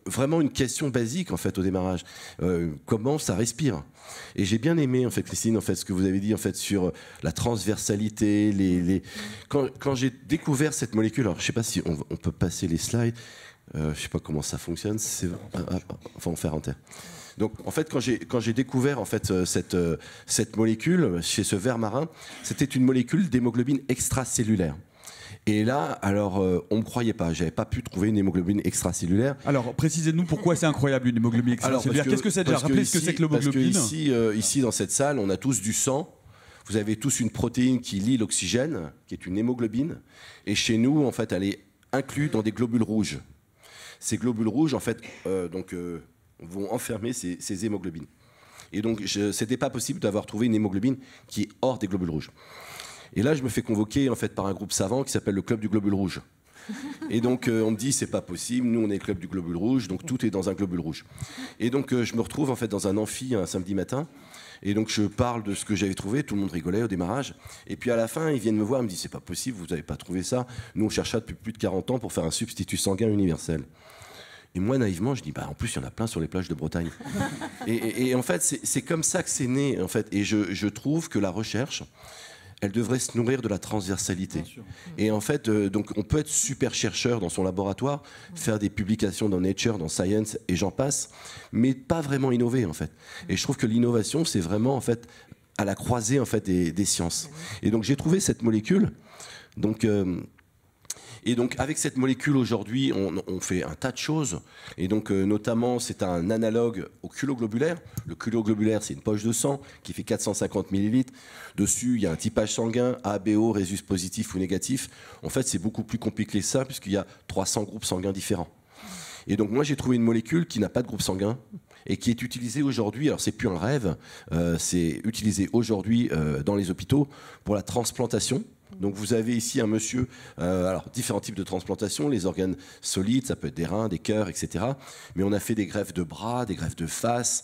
vraiment une question basique en fait au démarrage. Comment ça respire? Et j'ai bien aimé en fait, Christine, en fait, ce que vous avez dit en fait sur la transversalité. Quand j'ai découvert cette molécule, alors je sais pas si on peut passer les slides. Je sais pas comment ça fonctionne. Enfin, on fait en terre. Donc, en fait, quand j'ai découvert en fait cette molécule chez ce ver marin, c'était une molécule d'hémoglobine extracellulaire. Et là, alors, on me croyait pas. J'avais pas pu trouver une hémoglobine extracellulaire. Alors, précisez-nous pourquoi c'est incroyable une hémoglobine extracellulaire. Qu'est-ce que c'est déjà? Rappelez ce que c'est que l'hémoglobine. Parce que ici, dans cette salle, on a tous du sang. Vous avez tous une protéine qui lie l'oxygène, qui est une hémoglobine. Et chez nous, en fait, elle est incluse dans des globules rouges. Ces globules rouges, en fait, vont enfermer ces hémoglobines. Et donc, c'était pas possible d'avoir trouvé une hémoglobine qui est hors des globules rouges. Et là, je me fais convoquer en fait par un groupe savant qui s'appelle le Club du Globule Rouge. Et donc, on me dit, c'est pas possible, nous, on est le Club du Globule Rouge, donc tout est dans un globule rouge. Et donc, je me retrouve en fait dans un amphi un samedi matin. Et donc, je parle de ce que j'avais trouvé, tout le monde rigolait au démarrage. Et puis, à la fin, ils viennent me voir, ils me disent, c'est pas possible, vous n'avez pas trouvé ça. Nous, on cherche ça depuis plus de 40 ans pour faire un substitut sanguin universel. Et moi, naïvement, je dis, en plus, il y en a plein sur les plages de Bretagne. et en fait, c'est comme ça que c'est né. En fait. Et je trouve que la recherche, elle devrait se nourrir de la transversalité. Et en fait, donc, on peut être super chercheur dans son laboratoire, faire des publications dans Nature, dans Science, et j'en passe, mais pas vraiment innover, en fait. Et je trouve que l'innovation, c'est vraiment, en fait, à la croisée, en fait, des sciences. Et donc, j'ai trouvé cette molécule. Et donc, avec cette molécule, aujourd'hui, on fait un tas de choses. Et donc, notamment, c'est un analogue au culoglobulaire. Le culoglobulaire, c'est une poche de sang qui fait 450 millilitres. Dessus, il y a un typage sanguin, A, B, O, résus positif ou négatif. En fait, c'est beaucoup plus compliqué que ça, puisqu'il y a 300 groupes sanguins différents. Et donc, moi, j'ai trouvé une molécule qui n'a pas de groupe sanguin et qui est utilisée aujourd'hui, alors c'est plus un rêve, c'est utilisé aujourd'hui dans les hôpitaux pour la transplantation. Donc vous avez ici un monsieur, alors différents types de transplantations, les organes solides, ça peut être des reins, des cœurs, etc. Mais on a fait des greffes de bras, des greffes de face,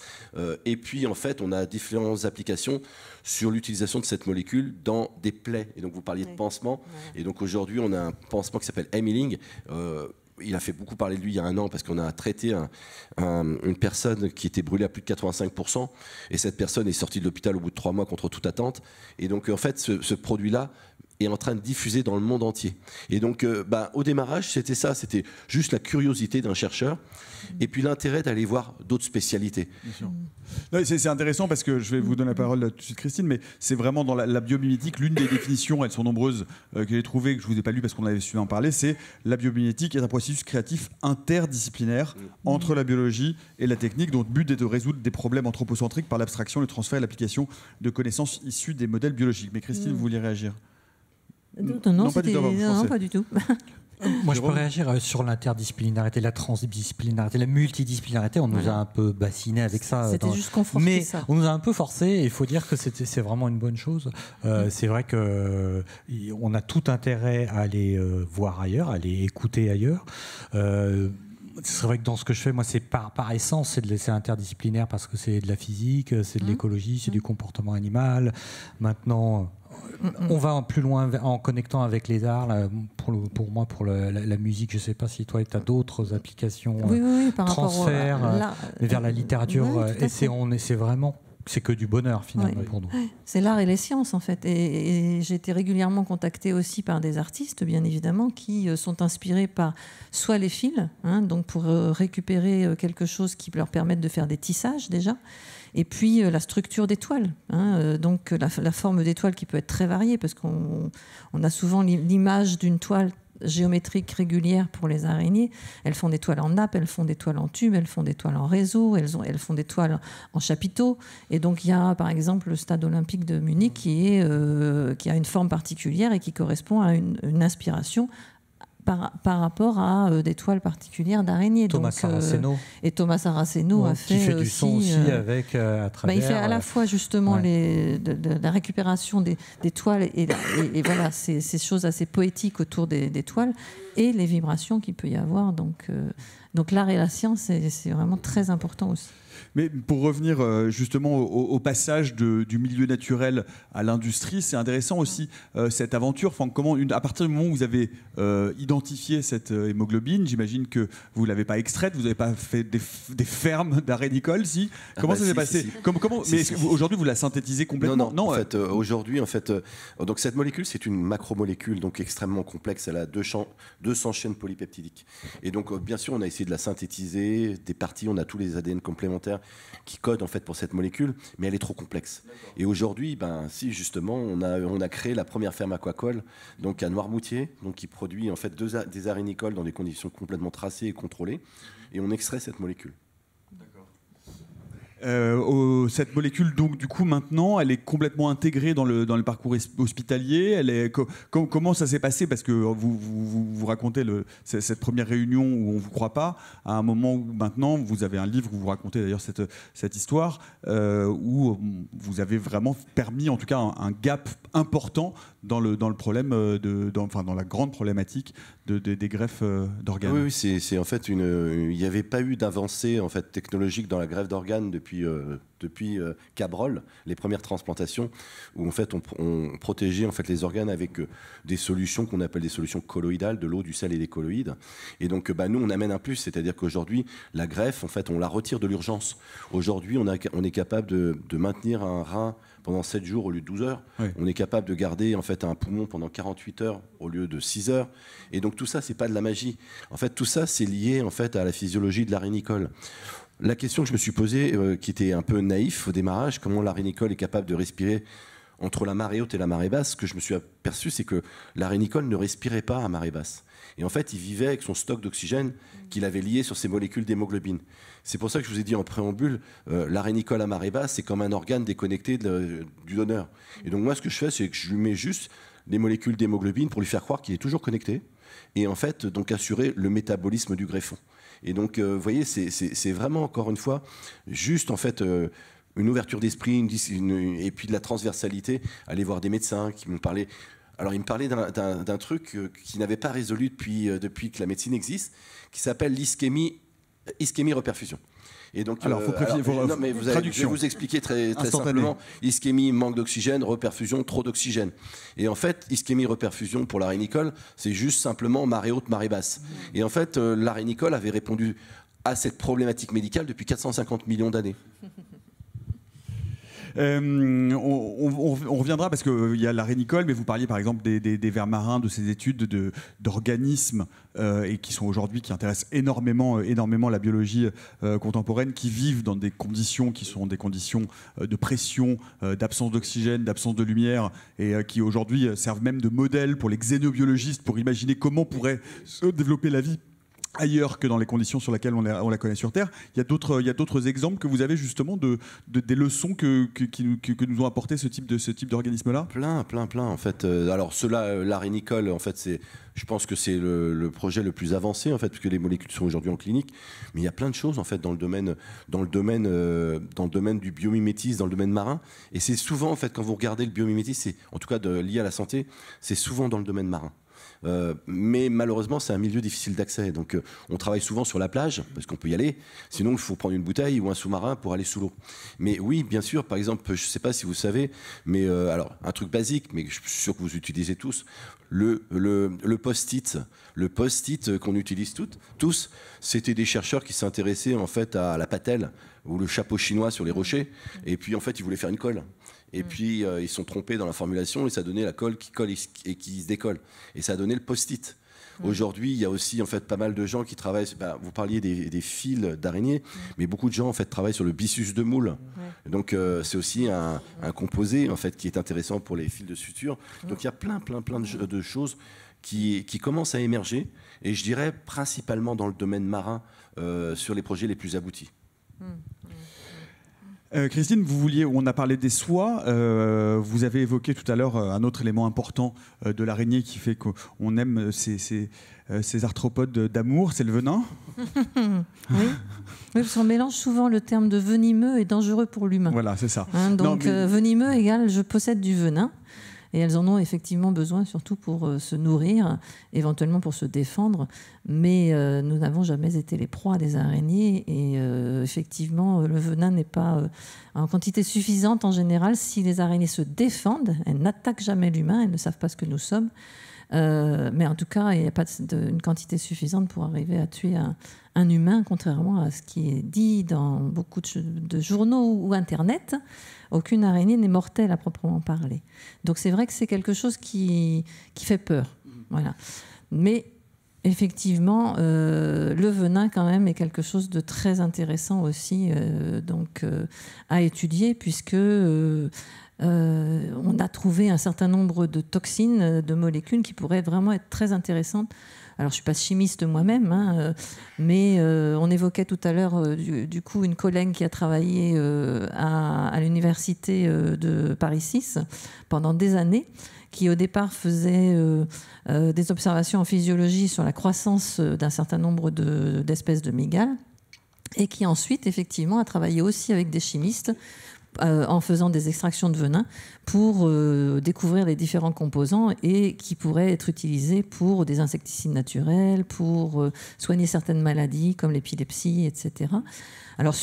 et puis en fait on a différentes applications sur l'utilisation de cette molécule dans des plaies. Et donc vous parliez de pansement, et donc aujourd'hui on a un pansement qui s'appelle Healing. Il a fait beaucoup parler de lui il y a un an parce qu'on a traité une personne qui était brûlée à plus de 85%, et cette personne est sortie de l'hôpital au bout de 3 mois contre toute attente. Et donc en fait ce produit-là est en train de diffuser dans le monde entier. Et donc, au démarrage, c'était ça, c'était juste la curiosité d'un chercheur, et puis l'intérêt d'aller voir d'autres spécialités. C'est intéressant parce que je vais vous donner la parole tout de suite, Christine, mais c'est vraiment dans la biomimétique, l'une des définitions, elles sont nombreuses, que j'ai trouvées, que je ne vous ai pas lues parce qu'on avait su en parler, c'est la biomimétique est un processus créatif interdisciplinaire entre la biologie et la technique, dont le but est de résoudre des problèmes anthropocentriques par l'abstraction, le transfert et l'application de connaissances issues des modèles biologiques. Mais Christine, vous vouliez réagir? Non, pas du tout. Moi, je peux réagir sur l'interdisciplinarité, la transdisciplinarité, la multidisciplinarité. On nous a un peu bassiné avec ça. C'était juste conforté, mais ça. On nous a un peu forcé, et il faut dire que c'est vraiment une bonne chose. C'est vrai qu'on a tout intérêt à aller voir ailleurs, à aller écouter ailleurs. C'est vrai que dans ce que je fais, moi, c'est par essence, c'est interdisciplinaire parce que c'est de la physique, c'est de l'écologie, c'est du comportement animal. Maintenant, on va plus loin en connectant avec les arts. Là, pour moi, pour la musique, je ne sais pas si toi, tu as d'autres applications, par transferts vers la littérature. Oui, c'est vraiment... C'est que du bonheur finalement pour nous. C'est l'art et les sciences en fait. Et j'ai été régulièrement contactée aussi par des artistes, bien évidemment, qui sont inspirés par soit les fils, donc pour récupérer quelque chose qui leur permette de faire des tissages déjà, et puis la structure des toiles. Donc la forme des toiles qui peut être très variée, parce qu'on a souvent l'image d'une toile géométriques régulières pour les araignées. Elles font des toiles en nappe, elles font des toiles en tube, elles font des toiles en réseau, elles font des toiles en chapiteau. Et donc il y a par exemple le stade olympique de Munich qui a une forme particulière et qui correspond à une inspiration par rapport à des toiles particulières d'araignées. Thomas Saraceno. Et Thomas Saraceno a fait... Qui fait du son aussi avec, à travers... il fait à la fois justement la récupération des toiles et voilà, ces choses assez poétiques autour des toiles et les vibrations qu'il peut y avoir. Donc l'art et la science, c'est vraiment très important aussi. Mais pour revenir justement au passage du milieu naturel à l'industrie, c'est intéressant aussi cette aventure. Enfin, à partir du moment où vous avez identifié cette hémoglobine, j'imagine que vous ne l'avez pas extraite, vous n'avez pas fait des fermes d'arénicole, si? Comment ça s'est passé? Aujourd'hui, vous la synthétisez complètement? Non. En fait, aujourd'hui, donc cette molécule, c'est une macromolécule, donc extrêmement complexe. Elle a 200 chaînes polypeptidiques. Et donc, bien sûr, on a essayé de la synthétiser, des parties, on a tous les ADN complémentaires qui codent en fait pour cette molécule, mais elle est trop complexe. Et aujourd'hui, si justement, on a créé la première ferme aquacole, donc à Noirmoutier, donc qui produit en fait des arénicoles dans des conditions complètement tracées et contrôlées, et on extrait cette molécule. Cette molécule, donc, du coup, maintenant, elle est complètement intégrée dans le parcours hospitalier. Comment ça s'est passé? Parce que vous racontez cette première réunion où on ne vous croit pas, à un moment où maintenant, vous avez un livre où vous racontez d'ailleurs cette histoire, où vous avez vraiment permis, en tout cas, un gap important dans le problème, dans la grande problématique des greffes d'organes. Oui, c'est en fait il n'y avait pas eu d'avancée en fait technologique dans la greffe d'organes depuis Cabrol, les premières transplantations, où en fait on protégeait en fait les organes avec des solutions qu'on appelle des solutions colloïdales, de l'eau, du sel et des colloïdes. Et donc nous on amène un plus, c'est-à-dire qu'aujourd'hui la greffe en fait on la retire de l'urgence. Aujourd'hui on est capable de maintenir un rein pendant 7 jours au lieu de 12 heures. Oui. On est capable de garder en fait un poumon pendant 48 heures au lieu de 6 heures. Et donc tout ça, c'est pas de la magie. En fait, tout ça, c'est lié en fait à la physiologie de l'arénicole. La question que je me suis posée, qui était un peu naïf au démarrage, comment l'arénicole est capable de respirer entre la marée haute et la marée basse, ce que je me suis aperçu, c'est que l'arénicole ne respirait pas à marée basse. Et en fait, il vivait avec son stock d'oxygène qu'il avait lié sur ses molécules d'hémoglobine. C'est pour ça que je vous ai dit en préambule, l'arénicole à marée basse, c'est comme un organe déconnecté du donneur. Et donc moi, ce que je fais, c'est que je lui mets juste des molécules d'hémoglobine pour lui faire croire qu'il est toujours connecté, et en fait, donc assurer le métabolisme du greffon. Et donc, vous voyez, c'est vraiment, encore une fois, juste en fait... une ouverture d'esprit, et puis de la transversalité, aller voir des médecins qui m'ont parlé. Alors, ils me parlaient d'un truc qu'ils n'avaient pas résolu depuis que la médecine existe, qui s'appelle l'ischémie-reperfusion. Et donc, je vais vous expliquer très simplement. Ischémie, manque d'oxygène, reperfusion, trop d'oxygène. Et en fait, ischémie-reperfusion pour l'arénicole, c'est juste simplement marée haute, marée basse. Et en fait, l'arénicole avait répondu à cette problématique médicale depuis 450 millions d'années. On reviendra parce qu'il y a l'arénicole, mais vous parliez par exemple des vers marins, de ces études d'organismes et qui sont aujourd'hui, qui intéressent énormément la biologie contemporaine, qui vivent dans des conditions qui sont des conditions de pression, d'absence d'oxygène, d'absence de lumière, et qui aujourd'hui servent même de modèle pour les xénobiologistes pour imaginer comment pourrait se développer la vie ailleurs que dans les conditions sur lesquelles on la connaît sur Terre. Il y a d'autres exemples que vous avez justement des leçons que nous ont apporté ce type d'organisme-là. Plein en fait. Alors ceux-là, l'arénicole, en fait, je pense que c'est le projet le plus avancé en fait, puisque les molécules sont aujourd'hui en clinique. Mais il y a plein de choses en fait dans le domaine du biomimétisme, dans le domaine marin. Et c'est souvent en fait quand vous regardez le biomimétisme, c'est en tout cas lié à la santé, c'est souvent dans le domaine marin. Mais malheureusement, c'est un milieu difficile d'accès. Donc, on travaille souvent sur la plage, parce qu'on peut y aller. Sinon, il faut prendre une bouteille ou un sous-marin pour aller sous l'eau. Mais oui, bien sûr, par exemple, je ne sais pas si vous savez, mais alors, un truc basique, mais je suis sûr que vous utilisez tous, le post-it. Le post-it qu'on utilise tous, c'était des chercheurs qui s'intéressaient en fait à la patelle ou le chapeau chinois sur les rochers. Et puis, en fait, ils voulaient faire une colle. Et puis, ils se sont trompés dans la formulation et ça donnait la colle qui colle et qui se décolle. Et ça a donné le post-it. Aujourd'hui, il y a aussi en fait, pas mal de gens qui travaillent... vous parliez des fils d'araignée, mais beaucoup de gens en fait, travaillent sur le byssus de moule. Donc, c'est aussi un composé en fait, qui est intéressant pour les fils de suture. Donc, il y a plein de choses qui commencent à émerger. Et je dirais principalement dans le domaine marin, sur les projets les plus aboutis. Christine, on a parlé des soies. Vous avez évoqué tout à l'heure un autre élément important de l'araignée qui fait qu'on aime ces arthropodes d'amour, c'est le venin. Oui, parce qu'on mélange souvent le terme de venimeux et dangereux pour l'humain. Voilà, c'est ça. Venimeux égale je possède du venin. Et elles en ont effectivement besoin, surtout pour se nourrir, éventuellement pour se défendre. Mais nous n'avons jamais été les proies des araignées. Et effectivement, le venin n'est pas en quantité suffisante en général. Si les araignées se défendent, elles n'attaquent jamais l'humain, elles ne savent pas ce que nous sommes. Mais en tout cas, il n'y a pas une quantité suffisante pour arriver à tuer un humain, contrairement à ce qui est dit dans beaucoup de journaux ou Internet. Aucune araignée n'est mortelle à proprement parler. Donc c'est vrai que c'est quelque chose qui fait peur. Voilà. Mais effectivement, le venin quand même est quelque chose de très intéressant aussi à étudier, puisque on a trouvé un certain nombre de toxines, de molécules qui pourraient vraiment être très intéressantes. Alors, je ne suis pas chimiste moi-même, mais on évoquait tout à l'heure du coup une collègue qui a travaillé à l'université de Paris 6 pendant des années, qui au départ faisait des observations en physiologie sur la croissance d'un certain nombre d'espèces de mygales, et qui ensuite, effectivement, a travaillé aussi avec des chimistes en faisant des extractions de venin pour découvrir les différents composants et qui pourraient être utilisés pour des insecticides naturels, pour soigner certaines maladies comme l'épilepsie, etc. Alors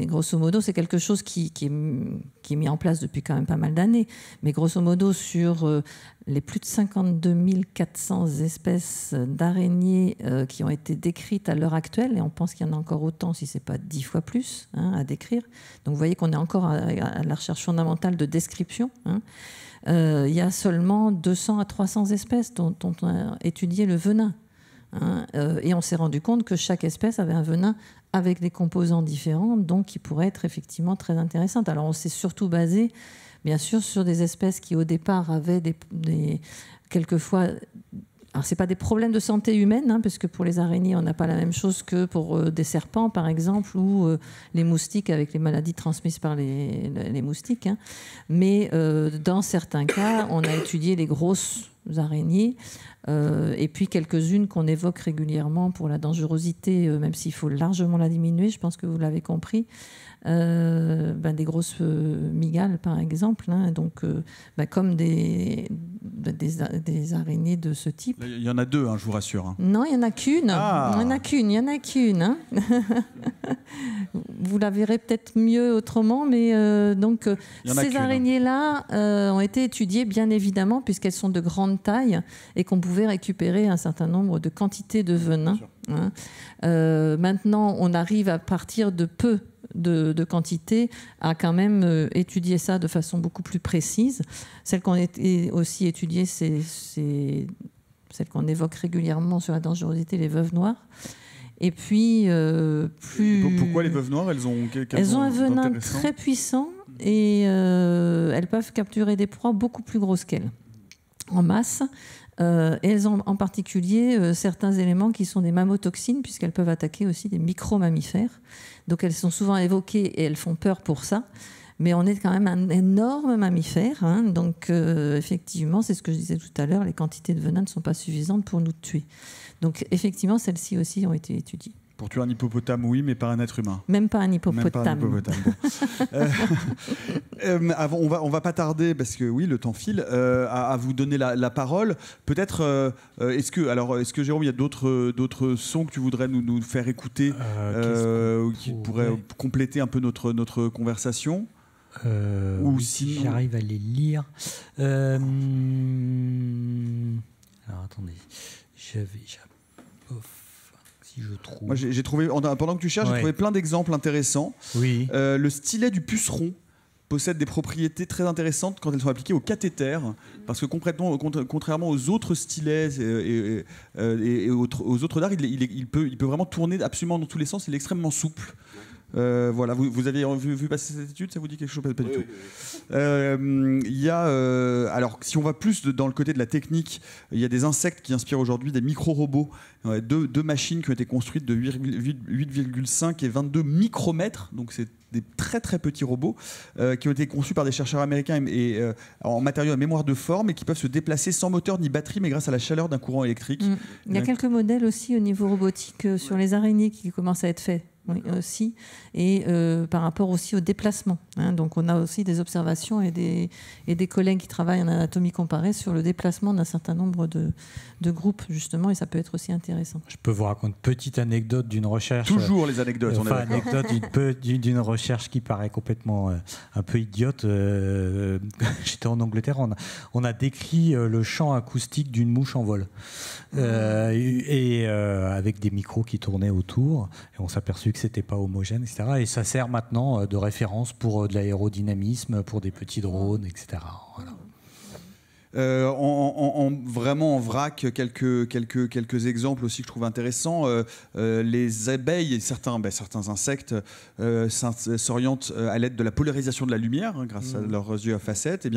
grosso modo, c'est quelque chose qui est mis en place depuis quand même pas mal d'années, mais grosso modo sur les plus de 52 400 espèces d'araignées qui ont été décrites à l'heure actuelle, et on pense qu'il y en a encore autant, si ce n'est pas 10 fois plus, à décrire. Donc vous voyez qu'on est encore à la recherche fondamentale de description. Il y a seulement 200 à 300 espèces dont on a étudié le venin. Et on s'est rendu compte que chaque espèce avait un venin avec des composants différents, donc qui pourraient être effectivement très intéressantes. Alors on s'est surtout basé, bien sûr, sur des espèces qui au départ avaient quelquefois... Alors, ce n'est pas des problèmes de santé humaine, puisque pour les araignées, on n'a pas la même chose que pour des serpents, par exemple, ou les moustiques avec les maladies transmises par les moustiques. Mais dans certains cas, on a étudié les grosses araignées, et puis quelques-unes qu'on évoque régulièrement pour la dangerosité, même s'il faut largement la diminuer, je pense que vous l'avez compris. Des grosses mygales, par exemple, comme des araignées de ce type. Il y en a deux, je vous rassure. Non, il n'y en a qu'une. Il n'y en a qu'une. Vous la verrez peut-être mieux autrement, mais ces araignées-là ont été étudiées, bien évidemment, puisqu'elles sont de grande taille et qu'on pouvait récupérer un certain nombre de quantités de venin. Maintenant, on arrive à partir de peu de quantité, a quand même étudié ça de façon beaucoup plus précise. Celle qu'on a aussi étudiée, c'est celle qu'on évoque régulièrement sur la dangerosité, les veuves noires. Et puis, Pourquoi les veuves noires, elles ont un venin très puissant et elles peuvent capturer des proies beaucoup plus grosses qu'elles, en masse. Et elles ont en particulier certains éléments qui sont des mammotoxines, puisqu'elles peuvent attaquer aussi des micro-mammifères. Donc elles sont souvent évoquées et elles font peur pour ça. Mais on est quand même un énorme mammifère. Hein, donc effectivement, c'est ce que je disais tout à l'heure, les quantités de venin ne sont pas suffisantes pour nous tuer. Donc effectivement, celles-ci aussi ont été étudiées. Pour tuer un hippopotame, oui, mais pas un être humain. Même pas un hippopotame. Bon. On va pas tarder, parce que oui, le temps file, à vous donner la parole. Peut-être, est-ce que Jérôme, il y a d'autres sons que tu voudrais nous faire écouter qui pourraient compléter un peu notre conversation ou si j'arrive à les lire. Alors attendez, si je trouve. Moi, j'ai trouvé, pendant que tu cherches, j'ai trouvé plein d'exemples intéressants. Oui. Le stylet du puceron possède des propriétés très intéressantes quand elles sont appliquées au cathéter, parce que contrairement aux autres stylets et aux autres dards, il peut vraiment tourner absolument dans tous les sens. Il est extrêmement souple. Voilà, vous avez vu passer cette étude, ça vous dit quelque chose? Pas du tout. Il y a, alors, si on va plus dans le côté de la technique, il y a des insectes qui inspirent aujourd'hui des micro-robots, deux machines qui ont été construites de 8,5 et 22 micromètres, donc c'est des très très petits robots qui ont été conçus par des chercheurs américains en matériaux à mémoire de forme et qui peuvent se déplacer sans moteur ni batterie, mais grâce à la chaleur d'un courant électrique. Il y a quelques modèles aussi au niveau robotique sur les araignées qui commencent à être faits. Oui, aussi, et par rapport aussi au déplacement. Hein. Donc on a aussi des observations et des collègues qui travaillent en anatomie comparée sur le déplacement d'un certain nombre de groupes, justement, et ça peut être aussi intéressant. Je peux vous raconter une petite anecdote d'une recherche. Toujours les anecdotes. Anecdote d'une recherche qui paraît complètement un peu idiote. J'étais en Angleterre, on a décrit le champ acoustique d'une mouche en vol. Avec des micros qui tournaient autour, et on s'est aperçu que c'était pas homogène, etc. Et ça sert maintenant de référence pour de l'aérodynamisme, pour des petits drones, etc. Voilà. Vraiment en vrac, quelques exemples aussi que je trouve intéressants. Les abeilles et certains insectes s'orientent à l'aide de la polarisation de la lumière, grâce à leurs yeux à facettes.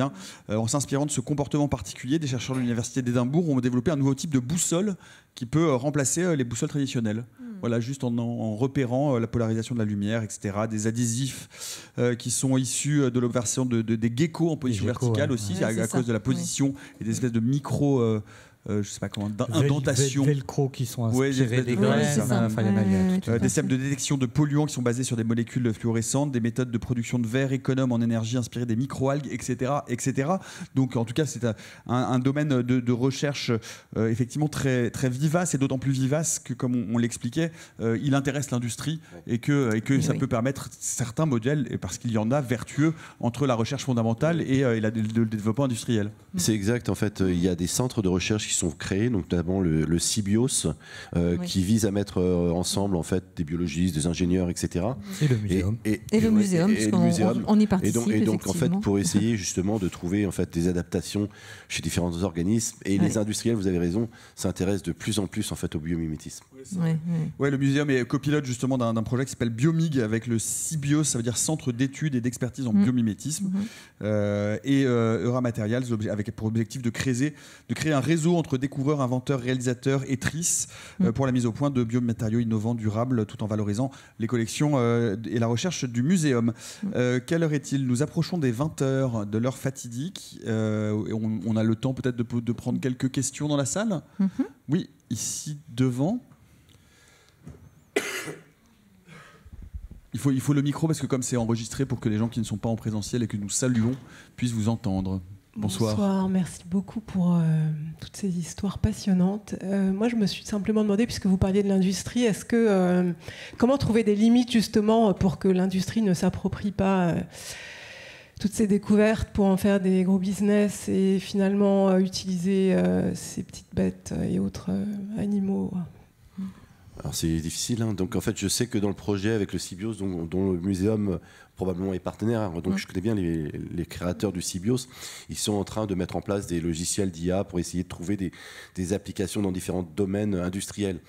En s'inspirant de ce comportement particulier, des chercheurs de l'université d'Édimbourg ont développé un nouveau type de boussole qui peut remplacer les boussoles traditionnelles. Voilà, juste en repérant la polarisation de la lumière, etc. Des adhésifs qui sont issus de l'observation des geckos en position verticale aussi, à cause de la position et des espèces de micro... je sais pas comment, indentations. Velcro qui sont inspirés des graines. Des systèmes de détection de polluants qui sont basés sur des molécules fluorescentes, des méthodes de production de verre économes en énergie inspirées des microalgues, etc., etc. Donc en tout cas, c'est un domaine de recherche effectivement très, très vivace, et d'autant plus vivace que, comme on l'expliquait, il intéresse l'industrie et que ça peut permettre certains modèles, et parce qu'il y en a, vertueux entre la recherche fondamentale et le développement industriel. C'est exact, en fait, il y a des centres de recherche qui sont créés, donc notamment le CIBIOS, qui vise à mettre ensemble en fait des biologistes, des ingénieurs, etc. Et le muséum. Et le muséum, parce qu'on y participe. Et donc en fait, pour essayer justement de trouver en fait des adaptations chez différents organismes, et les industriels, vous avez raison, s'intéressent de plus en plus en fait au biomimétisme. Le muséum est copilote justement d'un projet qui s'appelle Biomig, avec le CIBIOS, ça veut dire Centre d'études et d'expertise en biomimétisme, et Eura Materials, avec pour objectif de créer un réseau entre découvreurs, inventeurs, réalisateurs et trices pour la mise au point de biomatériaux innovants, durables, tout en valorisant les collections et la recherche du muséum. Quelle heure est-il? Nous approchons des 20h de l'heure fatidique. On a le temps peut-être de prendre quelques questions dans la salle. Oui, ici devant. Il faut le micro, parce que comme c'est enregistré, pour que les gens qui ne sont pas en présentiel et que nous saluons puissent vous entendre. Bonsoir. Bonsoir, merci beaucoup pour toutes ces histoires passionnantes. Moi, je me suis simplement demandé, puisque vous parliez de l'industrie, comment trouver des limites justement pour que l'industrie ne s'approprie pas toutes ces découvertes pour en faire des gros business et finalement utiliser ces petites bêtes et autres animaux. Alors c'est difficile, hein. Donc en fait je sais que dans le projet avec le Cybios, dont le muséum probablement est partenaire, donc je connais bien les créateurs du Cybios, ils sont en train de mettre en place des logiciels d'IA pour essayer de trouver des applications dans différents domaines industriels.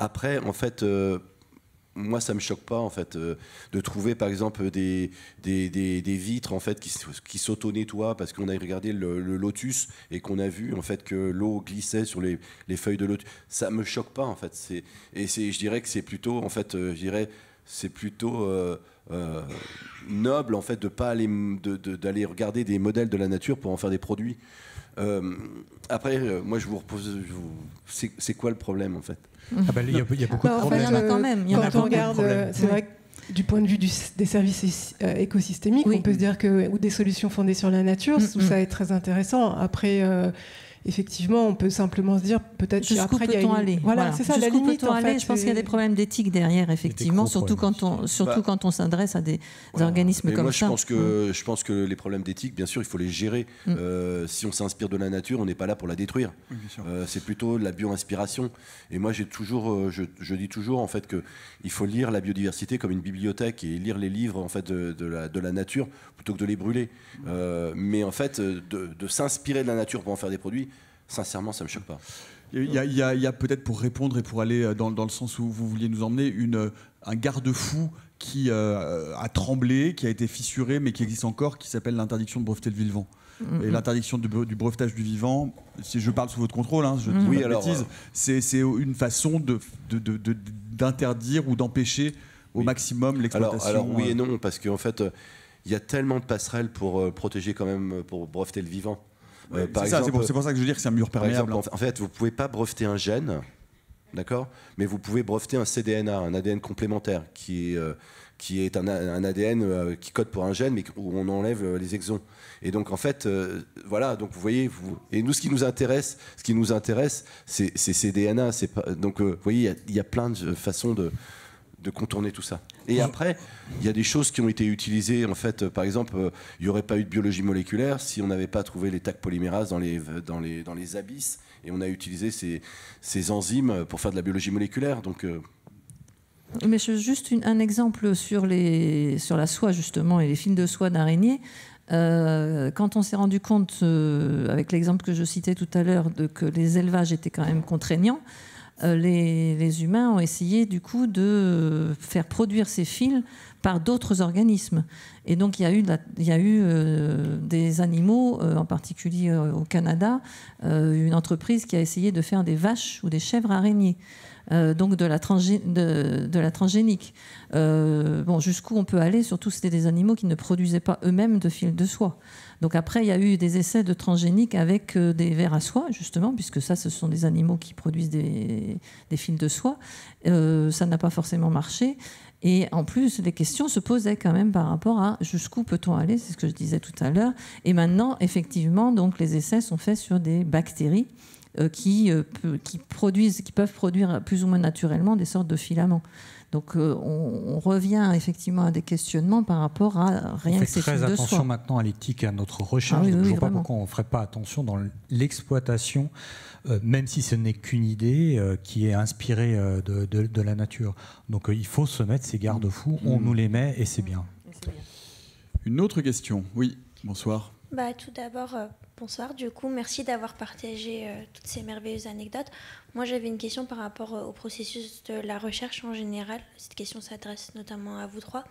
Après, en fait, moi ça me choque pas en fait de trouver par exemple des vitres en fait qui s'auto-nettoient parce qu'on a regardé le lotus et qu'on a vu en fait que l'eau glissait sur les feuilles de lotus. Ça me choque pas en fait. Je dirais que c'est plutôt en fait c'est plutôt noble en fait de pas aller d'aller regarder des modèles de la nature pour en faire des produits. Après, moi je vous repose, c'est quoi le problème en fait? Il y a beaucoup de problèmes. Il y en a quand même. Quand on regarde, c'est vrai que du point de vue des services écosystémiques, on peut se dire que ou des solutions fondées sur la nature, tout ça est très intéressant. Après, effectivement, on peut simplement se dire peut-être jusqu'où peut-on aller. Voilà, c'est ça la limite. En fait, je pense qu'il y a des problèmes d'éthique derrière, effectivement, surtout quand on s'adresse à des organismes comme ça. Je pense que les problèmes d'éthique, bien sûr, il faut les gérer. Si on s'inspire de la nature, on n'est pas là pour la détruire. C'est plutôt de la bio-inspiration. Et moi, je dis toujours en fait que il faut lire la biodiversité comme une bibliothèque et lire les livres en fait de la nature plutôt que de les brûler. Mais en fait, de s'inspirer de la nature pour en faire des produits, sincèrement, ça me choque pas. Il y a peut-être, pour répondre et pour aller dans le sens où vous vouliez nous emmener, un garde-fou qui a tremblé, qui a été fissuré, mais qui existe encore, qui s'appelle l'interdiction de breveter le vivant. Et l'interdiction du brevetage du vivant, si je parle sous votre contrôle, je dis pas de bêtises, c'est une façon d'interdire ou d'empêcher au maximum l'exploitation. Alors oui et non, parce qu'en fait, il y a tellement de passerelles pour protéger quand même, pour breveter le vivant. C'est pour ça que je veux dire que c'est un mur perméable. En fait, vous ne pouvez pas breveter un gène, d'accord, mais vous pouvez breveter un cDNA, un ADN complémentaire, qui est un ADN qui code pour un gène, mais où on enlève les exons. Et donc, en fait, voilà, donc vous voyez, et nous, ce qui nous intéresse, c'est ces DNA. Donc, vous voyez, il y a plein de façons de contourner tout ça. Et après, il y a des choses qui ont été utilisées. En fait, par exemple, il n'y aurait pas eu de biologie moléculaire si on n'avait pas trouvé les Taq polymérases dans les abysses. Et on a utilisé ces enzymes pour faire de la biologie moléculaire. Donc, mais juste un exemple sur la soie, justement, et les fils de soie d'araignée. Quand on s'est rendu compte, avec l'exemple que je citais tout à l'heure, que les élevages étaient quand même contraignants, les humains ont essayé du coup de faire produire ces fils par d'autres organismes. Et donc il y a eu des animaux, en particulier au Canada, une entreprise qui a essayé de faire des vaches ou des chèvres araignées. Donc de la transgénique. Jusqu'où on peut aller, surtout c'était des animaux qui ne produisaient pas eux-mêmes de fils de soie. Donc après, il y a eu des essais de transgénique avec des vers à soie, justement, puisque ce sont des animaux qui produisent des fils de soie. Ça n'a pas forcément marché. Et en plus, les questions se posaient quand même par rapport à jusqu'où peut-on aller, c'est ce que je disais tout à l'heure. Et maintenant, effectivement, donc, les essais sont faits sur des bactéries qui peuvent produire plus ou moins naturellement des sortes de filaments. Donc on revient effectivement à des questionnements par rapport à rien que ces fils de soie. On fait très attention maintenant à l'éthique et à notre recherche. Je ne vois pas pourquoi on ne ferait pas attention dans l'exploitation, même si ce n'est qu'une idée qui est inspirée de la nature. Donc il faut se mettre ces garde-fous, on nous les met et c'est bien. Une autre question, oui, bonsoir. Tout d'abord, bonsoir. Du coup, merci d'avoir partagé toutes ces merveilleuses anecdotes. Moi, j'avais une question par rapport au processus de la recherche en général. Cette question s'adresse notamment à vous trois.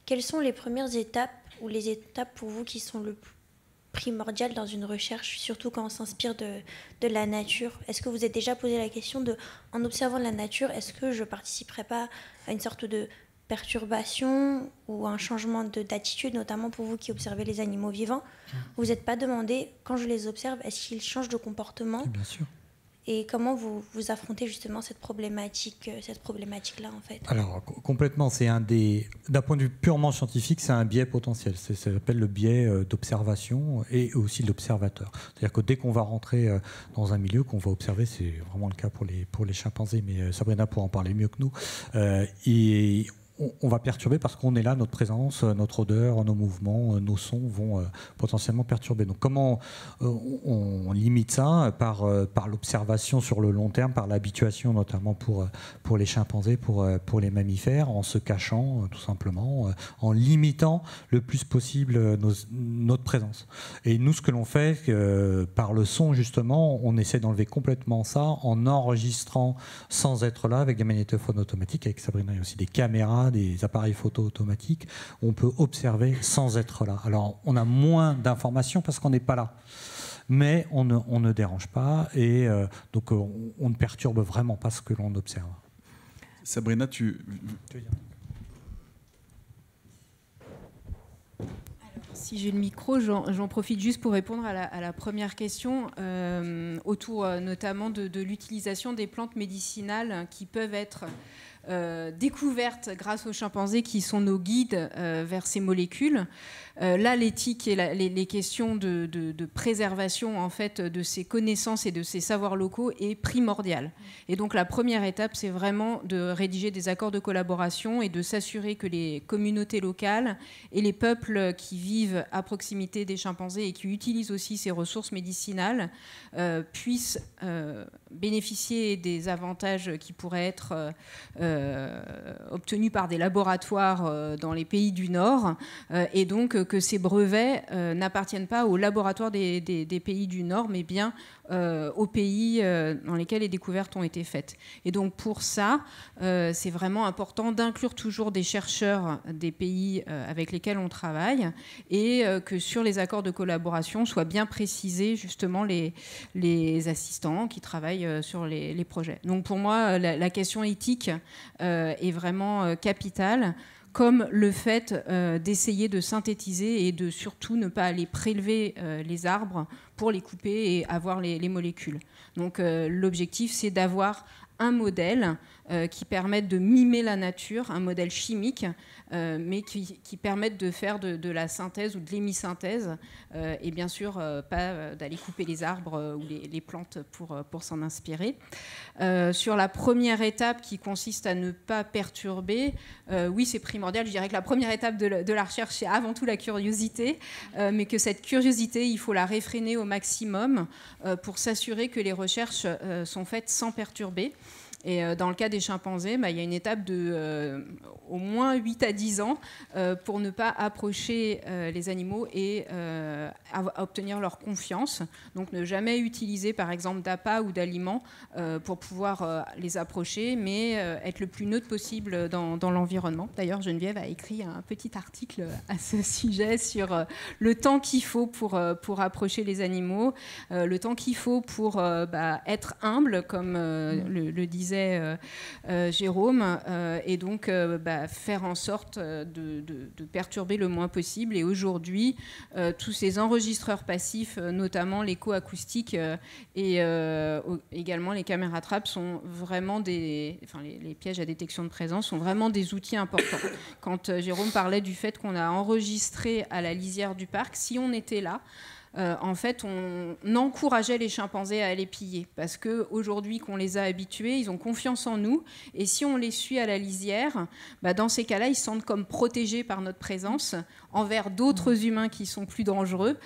Quelles sont les premières étapes ou les étapes pour vous qui sont le plus primordiales dans une recherche, surtout quand on s'inspire de la nature? Est-ce que vous êtes déjà posé la question en observant la nature, est-ce que je ne participerais pas à une sorte de perturbation ou un changement d'attitude, notamment pour vous qui observez les animaux vivants? Vous n'êtes pas demandé, quand je les observe, est-ce qu'ils changent de comportement? Bien sûr. Et comment vous affrontez justement cette problématique-là en fait? Alors complètement, d'un point de vue purement scientifique, c'est un biais potentiel. Ça s'appelle le biais d'observation et aussi de l'observateur. C'est-à-dire que dès qu'on va rentrer dans un milieu qu'on va observer, c'est vraiment le cas pour les chimpanzés, mais Sabrina pourra en parler mieux que nous. Et on va perturber parce qu'on est là, notre présence, notre odeur, nos mouvements, nos sons vont potentiellement perturber. Donc comment on limite ça par l'observation sur le long terme, par l'habituation notamment pour les chimpanzés, pour les mammifères, en se cachant tout simplement, en limitant le plus possible notre présence. Et nous, ce que l'on fait par le son, justement, on essaie d'enlever complètement ça en enregistrant sans être là avec des magnétophones automatiques. Avec Sabrina, il y a aussi des caméras, des appareils photo automatiques. On peut observer sans être là. Alors, on a moins d'informations parce qu'on n'est pas là. Mais on ne dérange pas et donc on ne perturbe vraiment pas ce que l'on observe. Sabrina, tu veux dire ? Si j'ai le micro, j'en profite juste pour répondre à la première question autour notamment de l'utilisation des plantes médicinales qui peuvent être découvertes grâce aux chimpanzés qui sont nos guides vers ces molécules. Là, l'éthique et les questions de préservation en fait, de ces connaissances et de ces savoirs locaux est primordiale. Et donc la première étape, c'est vraiment de rédiger des accords de collaboration et de s'assurer que les communautés locales et les peuples qui vivent à proximité des chimpanzés et qui utilisent aussi ces ressources médicinales puissent bénéficier des avantages qui pourraient être obtenus par des laboratoires dans les pays du Nord et donc que ces brevets n'appartiennent pas aux laboratoires des pays du Nord, mais bien aux pays dans lesquels les découvertes ont été faites. Et donc pour ça, c'est vraiment important d'inclure toujours des chercheurs des pays avec lesquels on travaille et que sur les accords de collaboration soient bien précisés justement les assistants qui travaillent sur les projets. Donc pour moi, la question éthique est vraiment capitale, comme le fait d'essayer de synthétiser et de surtout ne pas aller prélever les arbres pour les couper et avoir les molécules. Donc l'objectif, c'est d'avoir un modèle qui permette de mimer la nature, un modèle chimique, mais qui permette de faire de la synthèse ou de l'hémisynthèse, et bien sûr pas d'aller couper les arbres ou les plantes pour s'en inspirer. Sur la première étape qui consiste à ne pas perturber, oui, c'est primordial. Je dirais que la première étape de la recherche, c'est avant tout la curiosité, mais que cette curiosité, il faut la réfréner au maximum pour s'assurer que les recherches sont faites sans perturber. Et dans le cas des chimpanzés, il y a une étape de au moins 8 à 10 ans pour ne pas approcher les animaux et à obtenir leur confiance. Donc ne jamais utiliser par exemple d'appât ou d'aliments pour pouvoir les approcher, mais être le plus neutre possible dans l'environnement. D'ailleurs, Geneviève a écrit un petit article à ce sujet sur le temps qu'il faut pour approcher les animaux, le temps qu'il faut pour être humble, comme le disait Jérôme, et donc faire en sorte de perturber le moins possible. Et aujourd'hui, tous ces enregistreurs passifs, notamment l'écho-acoustique et également les caméras trappes, sont vraiment les pièges à détection de présence sont vraiment des outils importants. Quand Jérôme parlait du fait qu'on a enregistré à la lisière du parc, si on était là, en fait, on encourageait les chimpanzés à aller piller parce qu'aujourd'hui qu'on les a habitués, ils ont confiance en nous et si on les suit à la lisière, dans ces cas-là, ils se sentent comme protégés par notre présence envers d'autres humains qui sont plus dangereux.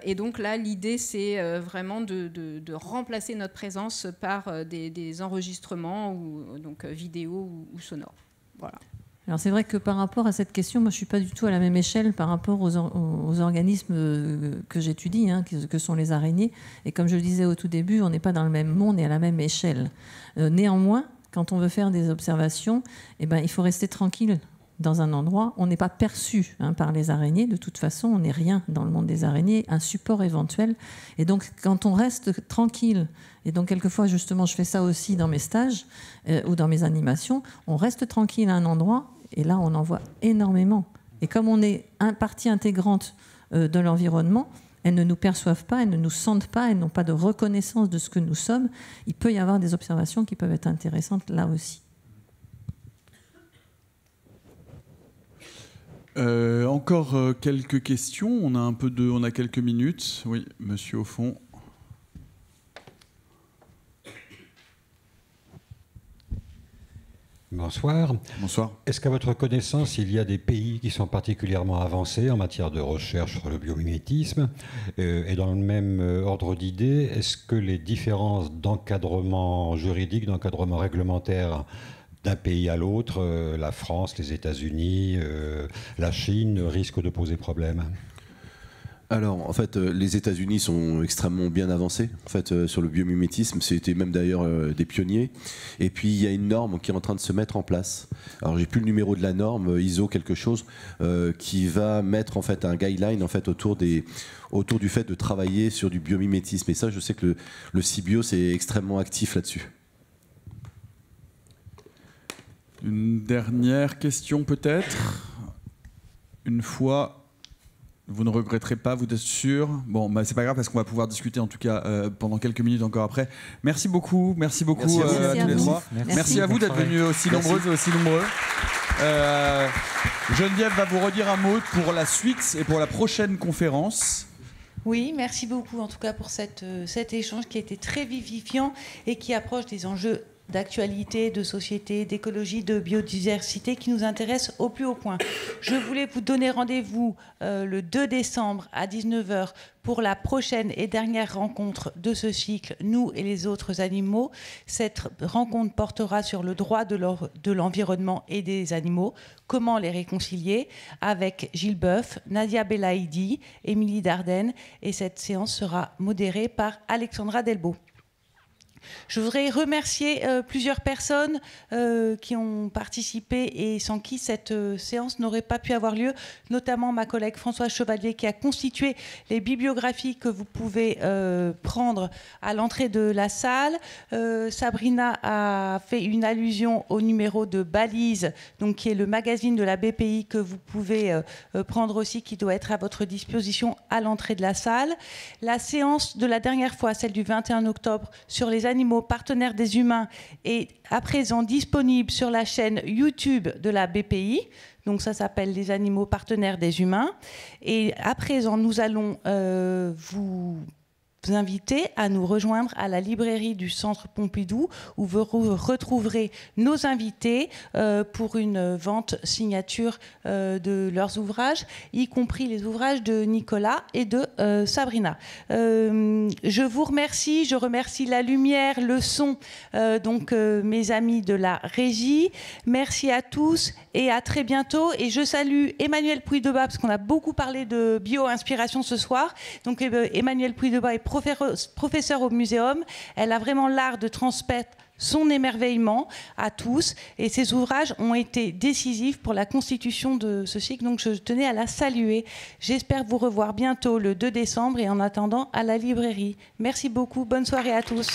Et donc là, l'idée, c'est vraiment de remplacer notre présence par des enregistrements ou donc vidéo ou sonores. Voilà. Alors c'est vrai que par rapport à cette question, moi je ne suis pas du tout à la même échelle par rapport aux organismes que j'étudie, que sont les araignées. Et comme je le disais au tout début, on n'est pas dans le même monde et à la même échelle. Néanmoins, quand on veut faire des observations, il faut rester tranquille dans un endroit. On n'est pas perçu par les araignées. De toute façon, on n'est rien dans le monde des araignées, un support éventuel. Et donc quand on reste tranquille, et donc quelquefois justement je fais ça aussi dans mes stages ou dans mes animations, on reste tranquille à un endroit. Et là, on en voit énormément. Et comme on est partie intégrante de l'environnement, elles ne nous perçoivent pas, elles ne nous sentent pas, elles n'ont pas de reconnaissance de ce que nous sommes. Il peut y avoir des observations qui peuvent être intéressantes là aussi. Encore quelques questions. On a quelques minutes. Oui, monsieur au fond. Bonsoir. Bonsoir. Est-ce qu'à votre connaissance, il y a des pays qui sont particulièrement avancés en matière de recherche sur le biomimétisme? Et dans le même ordre d'idées, est-ce que les différences d'encadrement juridique, d'encadrement réglementaire d'un pays à l'autre, la France, les États-Unis, la Chine, risquent de poser problème? Alors, en fait, les États-Unis sont extrêmement bien avancés en fait, sur le biomimétisme. C'était même d'ailleurs des pionniers. Et puis, il y a une norme qui est en train de se mettre en place. Alors, j'ai plus le numéro de la norme, ISO quelque chose, qui va mettre en fait un guideline en fait autour du fait de travailler sur du biomimétisme. Et ça, je sais que le CBio c'est extrêmement actif là-dessus. Une dernière question peut-être. Une fois. Vous ne regretterez pas, vous êtes sûr? Bon, bah, c'est pas grave parce qu'on va pouvoir discuter en tout cas pendant quelques minutes encore après. Merci beaucoup à tous les trois. Merci à vous d'être venus aussi nombreuses et aussi nombreux. Geneviève va vous redire un mot pour la suite et pour la prochaine conférence. Oui, merci beaucoup en tout cas pour cet échange qui a été très vivifiant et qui approche des enjeux d'actualité, de société, d'écologie, de biodiversité qui nous intéressent au plus haut point. Je voulais vous donner rendez-vous le 2 décembre à 19h pour la prochaine et dernière rencontre de ce cycle, Nous et les autres animaux. Cette rencontre portera sur le droit de l'environnement et des animaux, comment les réconcilier, avec Gilles Boeuf, Nadia Belaïdi, Émilie Dardenne, et cette séance sera modérée par Alexandra Delbo. Je voudrais remercier plusieurs personnes qui ont participé et sans qui cette séance n'aurait pas pu avoir lieu, notamment ma collègue Françoise Chevalier qui a constitué les bibliographies que vous pouvez prendre à l'entrée de la salle. Sabrina a fait une allusion au numéro de Balise, donc qui est le magazine de la BPI que vous pouvez prendre aussi, qui doit être à votre disposition à l'entrée de la salle. La séance de la dernière fois, celle du 21 octobre, sur les animaux partenaires des humains est à présent disponible sur la chaîne YouTube de la BPI. Donc ça s'appelle Les animaux partenaires des humains. Et à présent, nous allons vous inviter à nous rejoindre à la librairie du Centre Pompidou où vous retrouverez nos invités pour une vente signature de leurs ouvrages, y compris les ouvrages de Nicolas et de Sabrina. Je vous remercie, je remercie la lumière, le son, donc mes amis de la régie. Merci à tous et à très bientôt. Et je salue Emmanuelle Puy-Debat parce qu'on a beaucoup parlé de bio-inspiration ce soir. Donc Emmanuelle Puy-Debat est professeure au Muséum. Elle a vraiment l'art de transmettre son émerveillement à tous et ses ouvrages ont été décisifs pour la constitution de ce cycle, donc je tenais à la saluer. J'espère vous revoir bientôt le 2 décembre et en attendant à la librairie. Merci beaucoup, bonne soirée à tous.